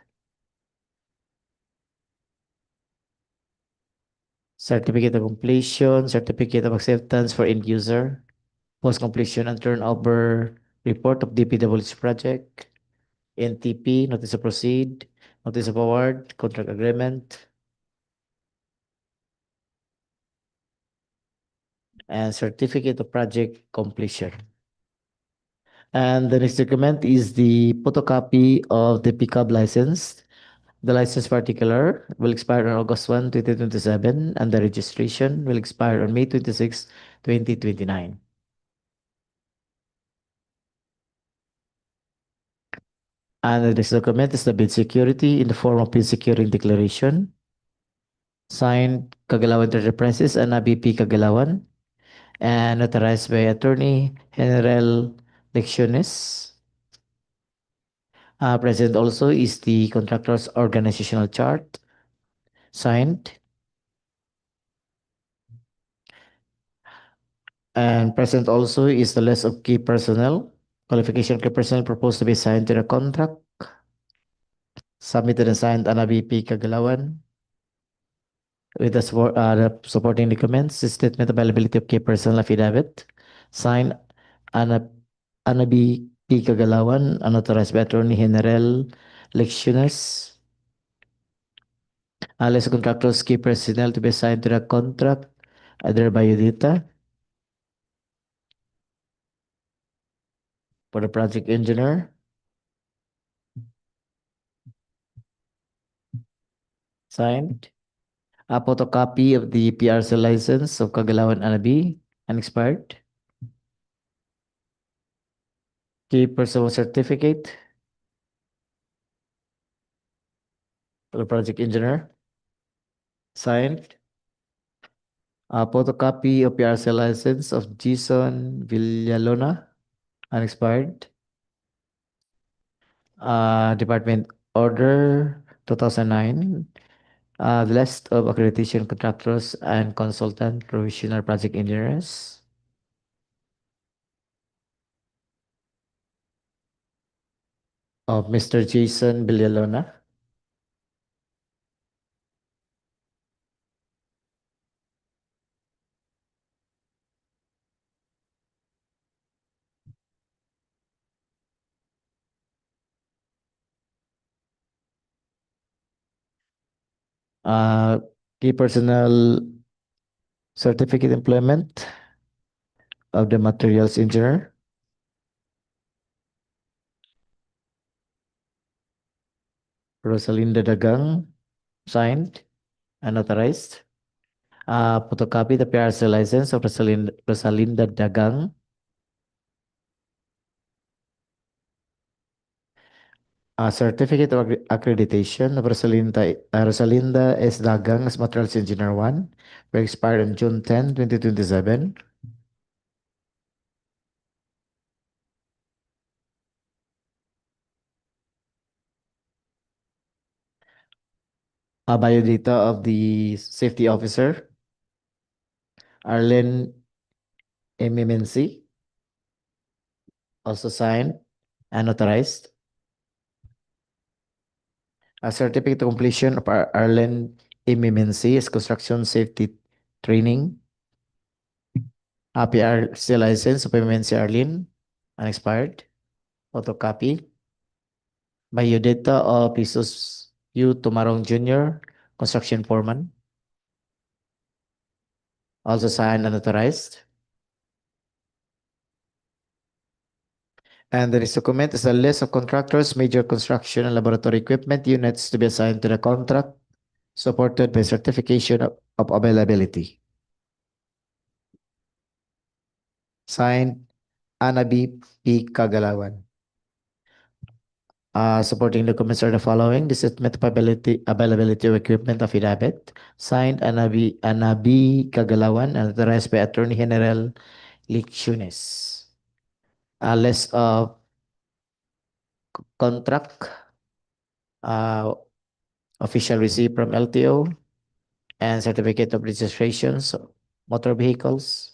certificate of completion, certificate of acceptance for end user, post-completion and turnover report of DPWH project, NTP, notice to proceed, notice of award, contract agreement, and certificate of project completion. And the next document is the photocopy of the pickup license. The license particular will expire on August 1, 2027, and the registration will expire on May 26, 2029. And the next document is the bid security in the form of bid security declaration, signed Kagalawan Enterprises and ABP Kagalawan, and notarized by Attorney General Lecciones. Present also is the contractor's organizational chart, signed. And present also is the list of key personnel, qualification of key personnel proposed to be signed to the contract, submitted and signed Ana BP Kagalawan, with the supporting documents, the statement of availability of key personnel affidavit, signed Ana BP Kagalawan, unauthorized by Attorney General Lecciones. List of contractors, key personnel to be signed to the contract, other biodata. For the project engineer, signed. A photocopy of the PRC license of Kagalawan Anabi, unexpired. Key person certificate for the project engineer, signed. A photocopy of PRC license of Jason Villalona, unexpired. Department Order 2009. List of accreditation contractors and consultant provisional project engineers. Of Mr. Jason Villalona. Key personnel certificate employment of the materials engineer. Rosalinda Dagang, signed and authorized. Photocopy the PRC license of Rosalinda Dagang. A certificate of accreditation of Rosalinda S. Dagang as Materials Engineer 1 will expire on June 10, 2027. A biodata of the safety officer, Arlen MMNC, also signed and notarized. A certificate of completion of Arlen MMNC as construction safety training. A PRC license of MMNC Arlen, unexpired, photocopy. Biodata of Jesus U. Tumarong Jr., construction foreman, also signed and authorized. And the next document is a list of contractors, major construction and laboratory equipment units to be assigned to the contract, supported by certification of availability. Signed, Anabi P. Kagalawan. Supporting documents are the following: the statement of availability of equipment affidavit, signed Anabi Kagalawan and authorized by Attorney General Licciones. A list of contract, official receipt from LTO, and certificate of registrations of motor vehicles.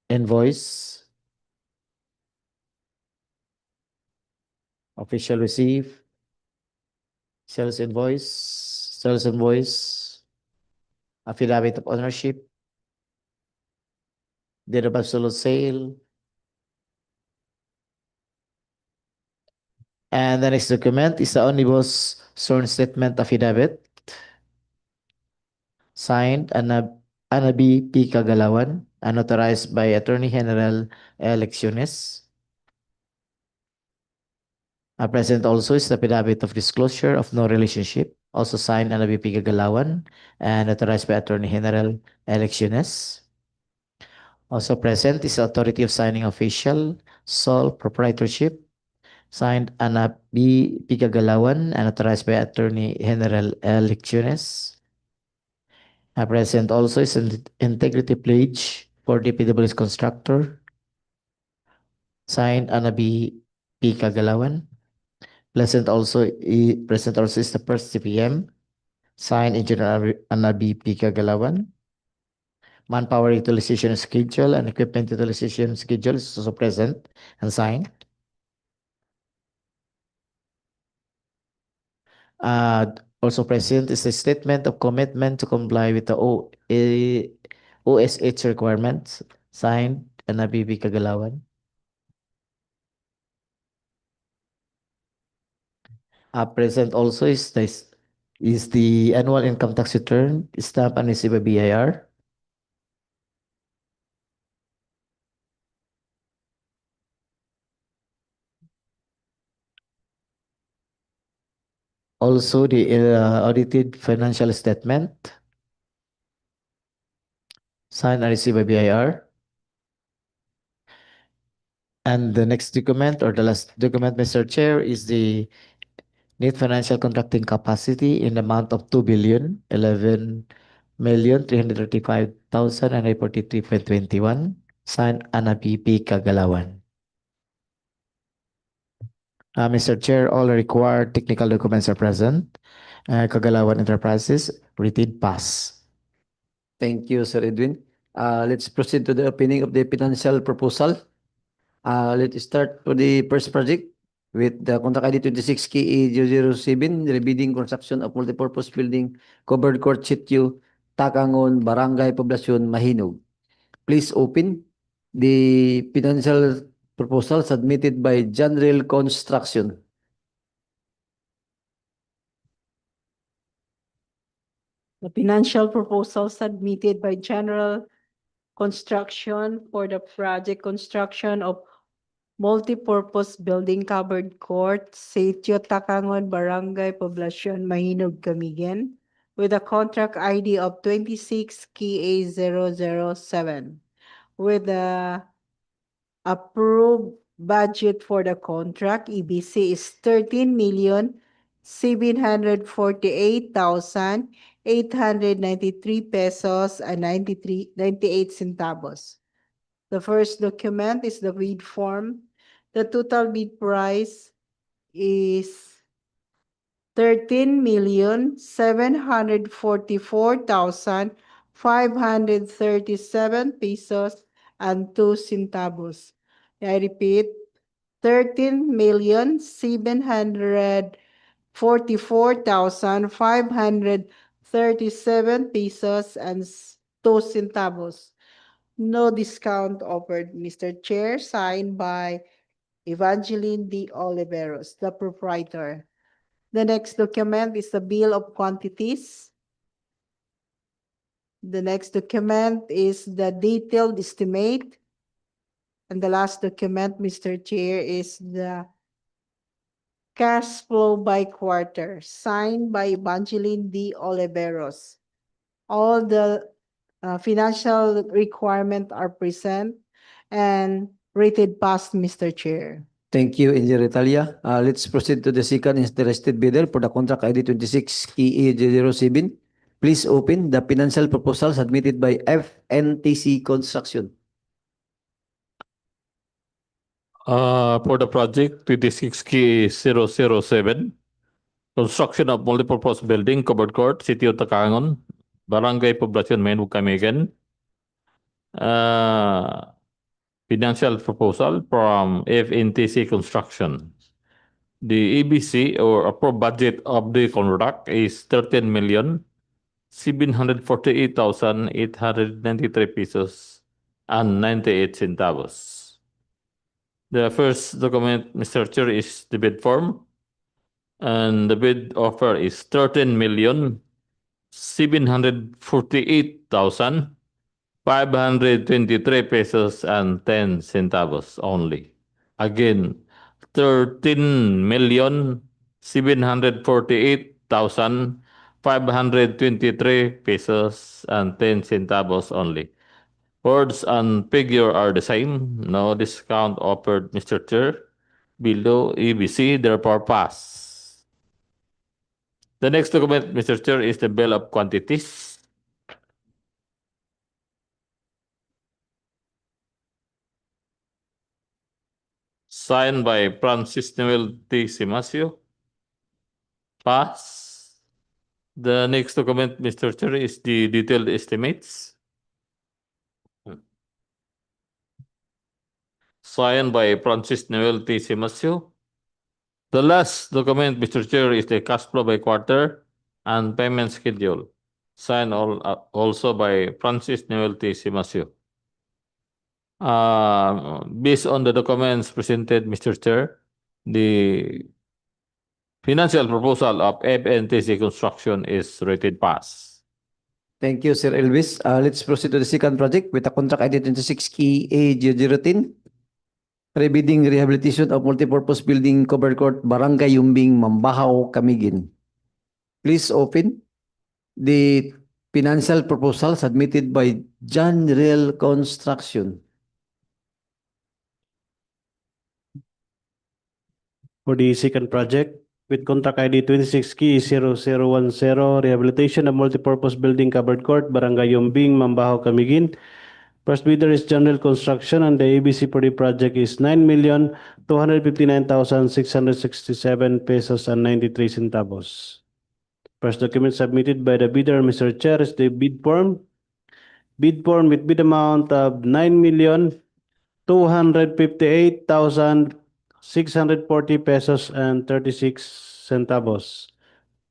Invoice, official receipt, sales invoice, affidavit of ownership, deed of absolute sale. And the next document is the omnibus sworn statement affidavit, signed Anabi P. Kagalawan and authorized by Attorney General Elecciones. Present also is the affidavit of disclosure of no relationship, also signed Anabi P. Kagalawan and authorized by Attorney General Elecciones. Also present is the authority of signing official, sole proprietorship, signed Anabi P. Kagalawan and authorized by Attorney General Elecciones. Present also is an integrity pledge for DPWH constructor, signed Anabi P. Kagalawan. Present also is the first CPM, signed Engineer Anabi P. Kagalawan. Manpower utilization schedule and equipment utilization schedule is also present and signed. Also present is a statement of commitment to comply with the OSH requirements, signed Anabi P. Kagalawan. Present also is the annual income tax return stamped and received by BIR. Also the audited financial statement, signed and received by BIR. And the next document, or the last document, Mr. Chair, is the net financial contracting capacity in the amount of 2,011,335,943.21, signed Anabi P. Kagalawan. Mr. Chair, all required technical documents are present. Kagalawan Enterprises, written pass. Thank you, Sir Edwin. Let's proceed to the opening of the financial proposal. Let's start for the first project with the contract ID 26KE007, rebidding construction of multipurpose building, covered court Sitio, Tacangon, Barangay, Poblacion, Mahinog. Please open the financial proposal submitted by General Construction. The financial proposal submitted by General Construction for the project construction of multipurpose building covered court, Sitio, Tacangon, Barangay, Poblacion, Mahinog, Camiguin, with a contract ID of 26KA007, with the approved budget for the contract, EBC, is 13,748,893 pesos and 98 centavos. The first document is the bid form. The total bid price is 13,744,537 pesos and 2 centavos. I repeat, 13,744,537 pesos and 2 centavos. No discount offered, Mr. Chair, signed by Evangeline D. Oliveros, the proprietor. The next document is the bill of quantities. The next document is the detailed estimate. And the last document, Mr. Chair, is the cash flow by quarter, signed by Evangeline D. Oliveros. All the financial requirements are present and rated pass, Mr. Chair. Thank you, Engineer Italia. Let's proceed to the second interested bidder for the contract ID 26 KE007. Please open the financial proposal submitted by FNTC Construction. For the project 26K007, construction of multipurpose building, covered court, Sitio Tacangon, Barangay Poblacion, Mahinog, Camiguin. Financial proposal from FNTC Construction. The ABC or approved budget of the contract is 13,748,893 pesos and 98 centavos. The first document, Mr. Chair, is the bid form, and the bid offer is 13,748,523 pesos and 10 centavos only. Again, 13,748,523 pesos and 10 centavos only. Words and figure are the same. No discount offered, Mr. Chair. Below EBC, therefore pass. The next document, Mr. Chair, is the bill of quantities. Signed by Francis Noel T. Simasio. Pass. The next document, Mr. Chair, is the detailed estimates. Signed by Francis Noel T. Simasio. The last document, Mr. Chair, is the cash flow by quarter and payment schedule. Signed also by Francis Noel T. Simasio. Based on the documents presented, Mr. Chair, the financial proposal of FNTC Construction is rated pass. Thank you, Sir Elvis. Let's proceed to the second project with the contract ID 26 KA010. Rebidding rehabilitation of multipurpose building, covered court, Barangay Yumbing, Mambajao, Camiguin. Please open the financial proposal submitted by John Real Construction. For the second project, with contract ID 26K0010, Rehabilitation of Multipurpose Building, Covered Court, Barangay Yumbing, Mambajao, Camiguin. First bidder is General Construction, and the ABC for the project is 9,259,667 pesos and 93 centavos. First document submitted by the bidder, Mr. Chair, is the bid form. Bid form with bid amount of 9,258,640 pesos and 36 centavos.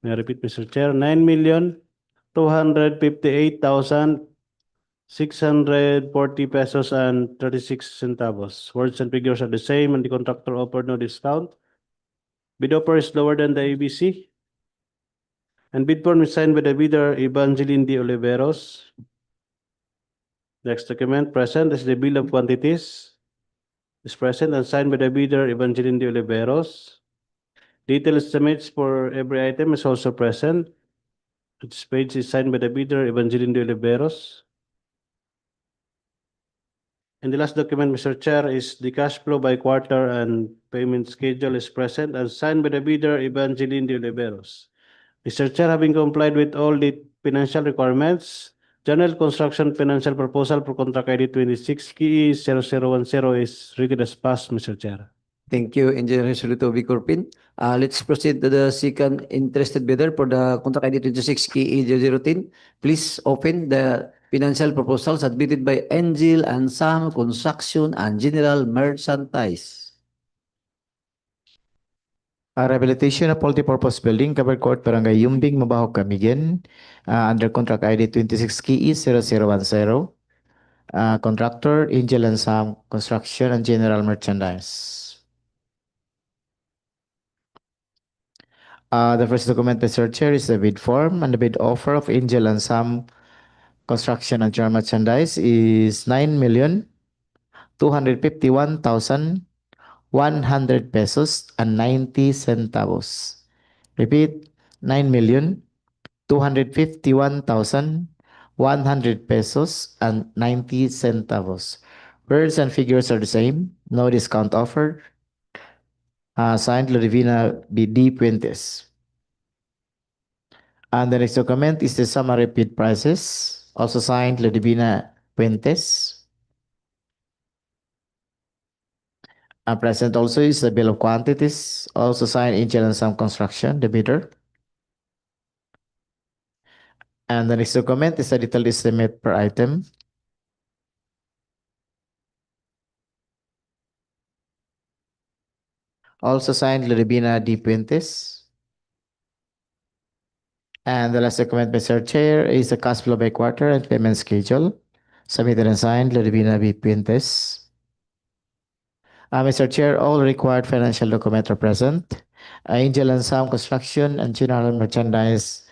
May I repeat, Mr. Chair? 9,258,640 pesos and 36 centavos. Words and figures are the same, and the contractor offered no discount. Bid offer is lower than the ABC. And bid form is signed by the bidder, Evangeline D. Oliveros. Next document present is the bill of quantities. Is present and signed by the bidder, Evangeline D. Oliveros. Detailed estimates for every item is also present. This page is signed by the bidder, Evangeline D. Oliveros. And the last document, Mr. Chair, is the cash flow by quarter and payment schedule is present and signed by the bidder Evangeline de Oliveros. Mr. Chair, having complied with all the financial requirements, General Construction Financial Proposal for Contract ID 26 KE 0010 is rated as passed, Mr. Chair. Thank you, Engineer Solito V. Corpin. Let's proceed to the second interested bidder for the contract ID 26 KE 0010. Please open the financial proposal submitted by Angel and Sam Construction and General Merchandise. Rehabilitation of multipurpose building, covered court, Barangay Yumbing, Mambajao, Camiguin, under contract ID 26 KE 0010. Contractor, Angel and Sam Construction and General Merchandise. The first document by Chair is the bid form, and the bid offer of Angel and Sam Construction and General Merchandise is 9,251,100 pesos and 90 centavos. Repeat, 9,251,100 pesos and 90 centavos. Words and figures are the same. No discount offered. Signed, Lorivina B.D. Puentes. And the next document is the summary bid prices. Also signed, Lorivina Puentes. And present also is the bill of quantities. Also signed, Angel and Sam Construction, the bidder. And the next document is the detailed estimate per item. Also signed, Loribina D. Puentes. And the last document by Chair is the cash flow by quarter and payment schedule. Submitted and signed, Loribina B. Puentes. Mr. Chair, all required financial documents are present. Angel and Sam Construction and General Merchandise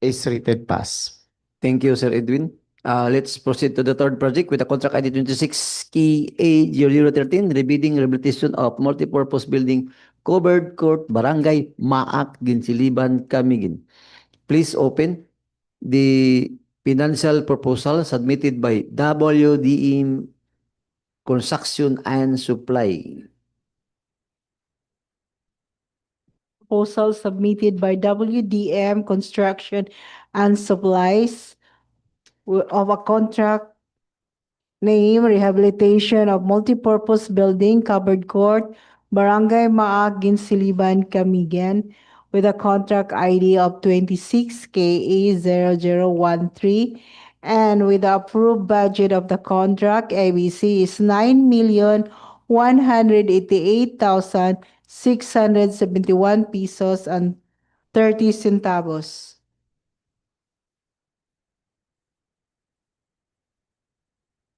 is rated pass. Thank you, Sir Edwin. Let's proceed to the third project with the contract ID 26 KA 0013, rebidding rehabilitation of multipurpose building, covered court, Barangay, Maac, Guinsiliban, Camiguin. Please open the financial proposal submitted by WDM Construction and Supply. Proposal submitted by WDM Construction and Supplies of a contract name Rehabilitation of Multipurpose Building, Covered Court, Barangay Maac, Guinsiliban, Camiguin, with a contract ID of 26 KE 0013, and with the approved budget of the contract, ABC is 9,188,671 pesos and 30 centavos.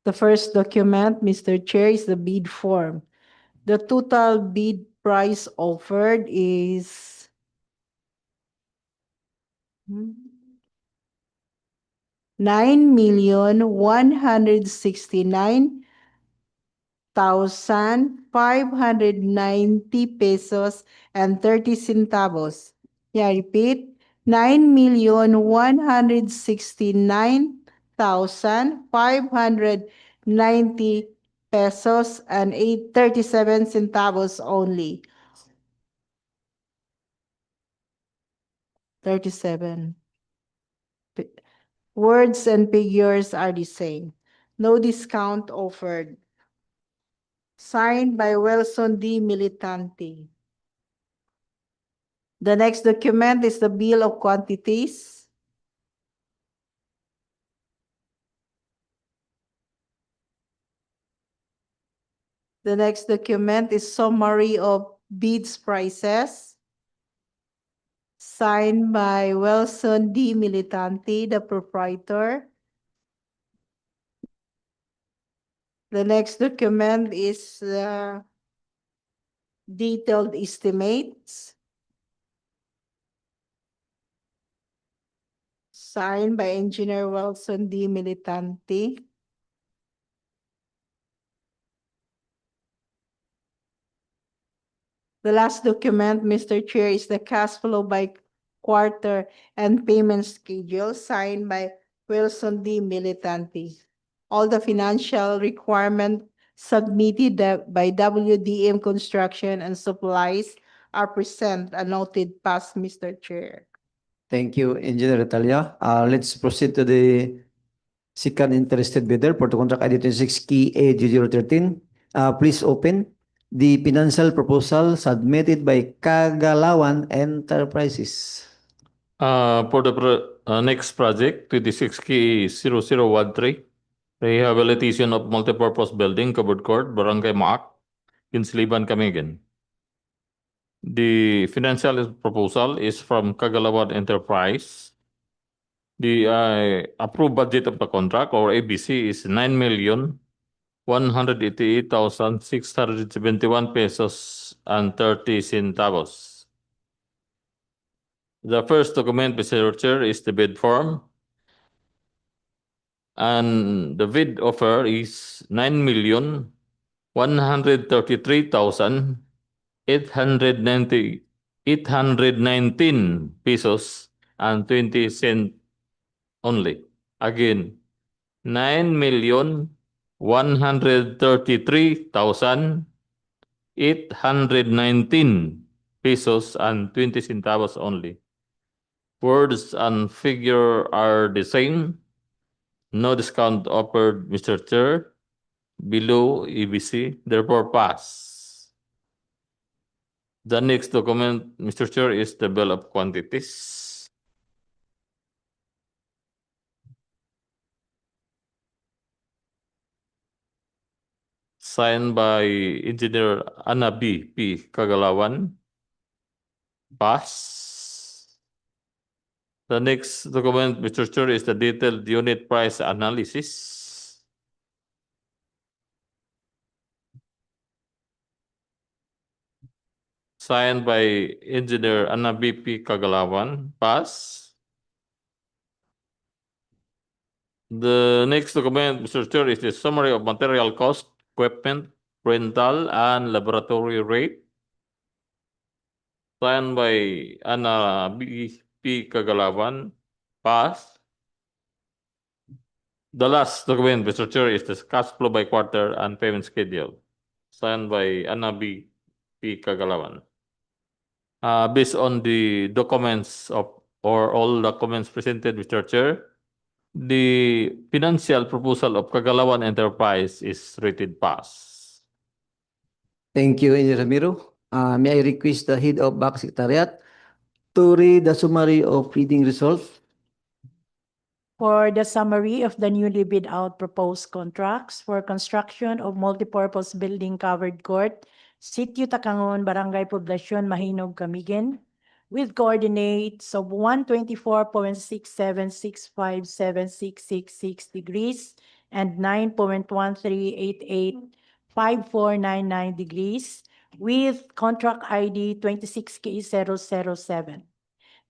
The first document, Mr. Chair, is the bid form. The total bid price offered is 9,169,590 pesos and 30 centavos. Yeah, repeat, 9,169,590 pesos and 37 centavos only. 37. Words and figures are the same. No discount offered. Signed by Wilson D. Militante. The next document is the bill of quantities. The next document is summary of bids prices. Signed by Wilson D. Militante, the proprietor. The next document is detailed estimates. Signed by Engineer Wilson D. Militante. The last document, Mr. Chair, is the cash flow by quarter and payment schedule signed by Wilson D. Militante. all the financial requirement submitted by WDM Construction and Supplies are present and noted past, Mr. Chair. Thank you, Engineer Italia. Let's proceed to the second interested bidder for the contract ID 26 key A013. Please open the financial proposal submitted by Kagalawan Enterprises. For the next project, 26 key 0013, Rehabilitation of Multipurpose Building, Covered Court, Barangay Maac, Guinsiliban, Camiguin. The financial proposal is from Kagalawan Enterprise. The approved budget of the contract, or ABC, is 9,188,671 pesos and 30 centavos. The first document, Mr. Chair, is the bid form. And the bid offer is 9,133,819 pesos and 20 cents only. Again, 9,133,819 pesos and 20 centavos only. Words and figure are the same. No discount offered, Mr. Chair. Below EBC, therefore pass. The next document, Mr. Chair, is the bill of quantities. Signed by Engineer Ana B. P. Kagalawan. Pass. The next document, Mr. Chair, is the detailed unit price analysis. Signed by Engineer Ana B. P. Kagalawan. Pass. The next document, Mr. Chair, is the summary of material cost, equipment, rental, and laboratory rate. Signed by Ana B. P. Kagalawan. Pass. The last document, Mr. Chair, is the cash flow by quarter and payment schedule. Signed by Ana B. P. Kagalawan. Based on the documents or all documents presented, Mr. Chair, the financial proposal of Kagalawan Enterprise is rated pass. Thank you, Engineer Ramiro. May I request the head of back secretariat to read the summary of bidding results? For the summary of the newly bid out proposed contracts for construction of multipurpose building covered court, Sitio Tacangon, Barangay Poblacion, Mahinog, Camiguin, with coordinates of 124.67657666 degrees and 9.13885499 degrees, with contract ID 26K007.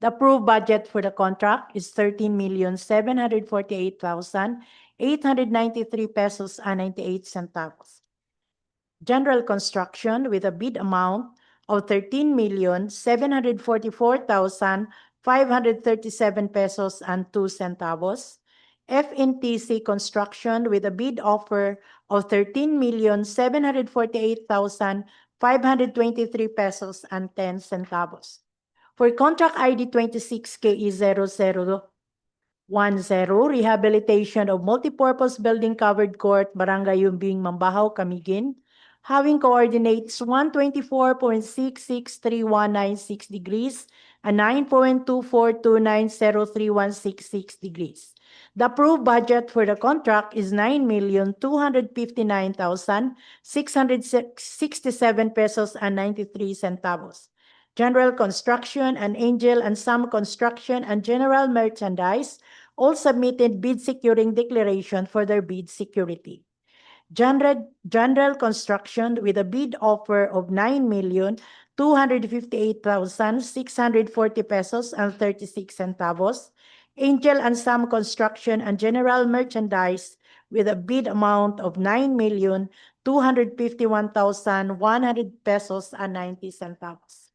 The approved budget for the contract is 13,748,893 pesos and 98 centavos. General construction with a bid amount of 13,744,537 pesos and 2 centavos. FNTC construction with a bid offer of 13,748,523 pesos and 10 centavos. For contract ID 26KE0010, Rehabilitation of Multipurpose Building Covered Court, Barangay Yumbing, Mambajao, Camiguin, having coordinates 124.663196 degrees and 9.24290316 degrees. The approved budget for the contract is 9,259,667 pesos and 93 centavos. General construction and Angel and Sam construction and general merchandise all submitted bid securing declaration for their bid security. General construction with a bid offer of 9,258,640 pesos and 36 centavos. Angel and Sam construction and general merchandise with a bid amount of 9,251,100 pesos and 90 centavos.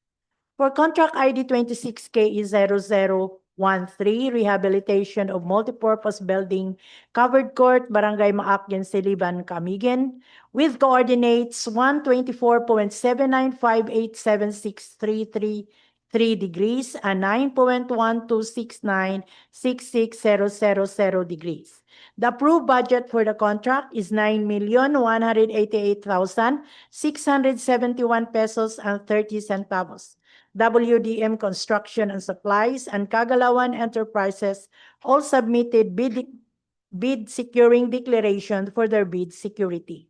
For contract ID 26KE0011, 13, Rehabilitation of Multipurpose Building, Covered Court, Barangay Maac, Guinsiliban, Camiguin, with coordinates 124.79587633 degrees and 9.126966000 degrees. The approved budget for the contract is 9,188,671 pesos and 30 centavos. WDM Construction and Supplies and Kagalawan Enterprises all submitted bid securing declaration for their bid security.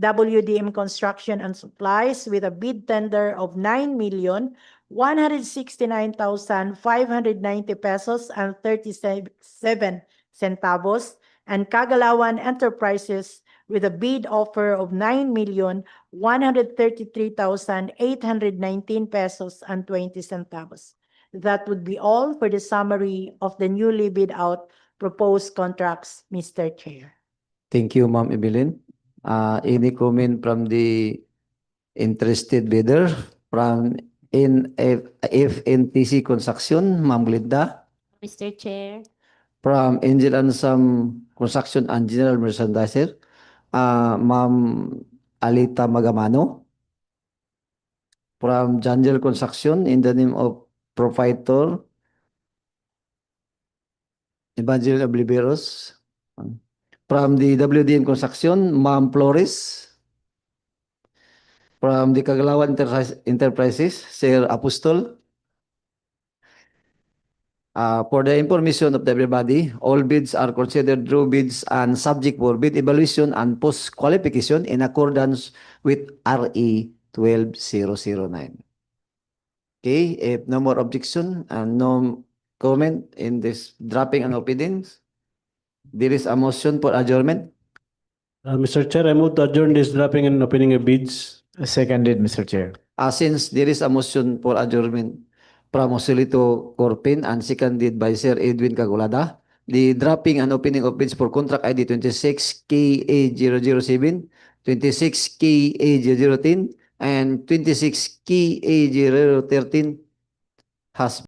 WDM Construction and Supplies with a bid tender of 9,169,590 pesos and 37 centavos, and Kagalawan Enterprises with a bid offer of 9,133,819 pesos and 20 centavos. That would be all for the summary of the newly bid out proposed contracts, Mr. Chair. Thank you, Ma'am Evelyn. Any comment from the interested bidder from FNTC Construction, Ma'am Glinda? Mr. Chair, From Angel and Sam Construction and General Merchandiser, Ma'am Alita Magamano. From Janjel Construction, in the name of Proprietor Evangelina Obliveros. From the WDM Construction, Ma'am Flores. From the Kagalawan Enterprises, Sir Apostol. For the information of everybody, all bids are considered true bids and subject for bid evaluation and post-qualification in accordance with RE 12009. Okay, if no more objection and no comment in this dropping and openings, there is a motion for adjournment. Mr. Chair, I move to adjourn this dropping and opening of bids. Seconded, Mr. Chair. Since there is a motion for adjournment from Joselito Corpin and seconded by Sir Edwin Cagulada, the dropping and opening of bids for contract ID 26KA007, 26KA010, and 26KA013 has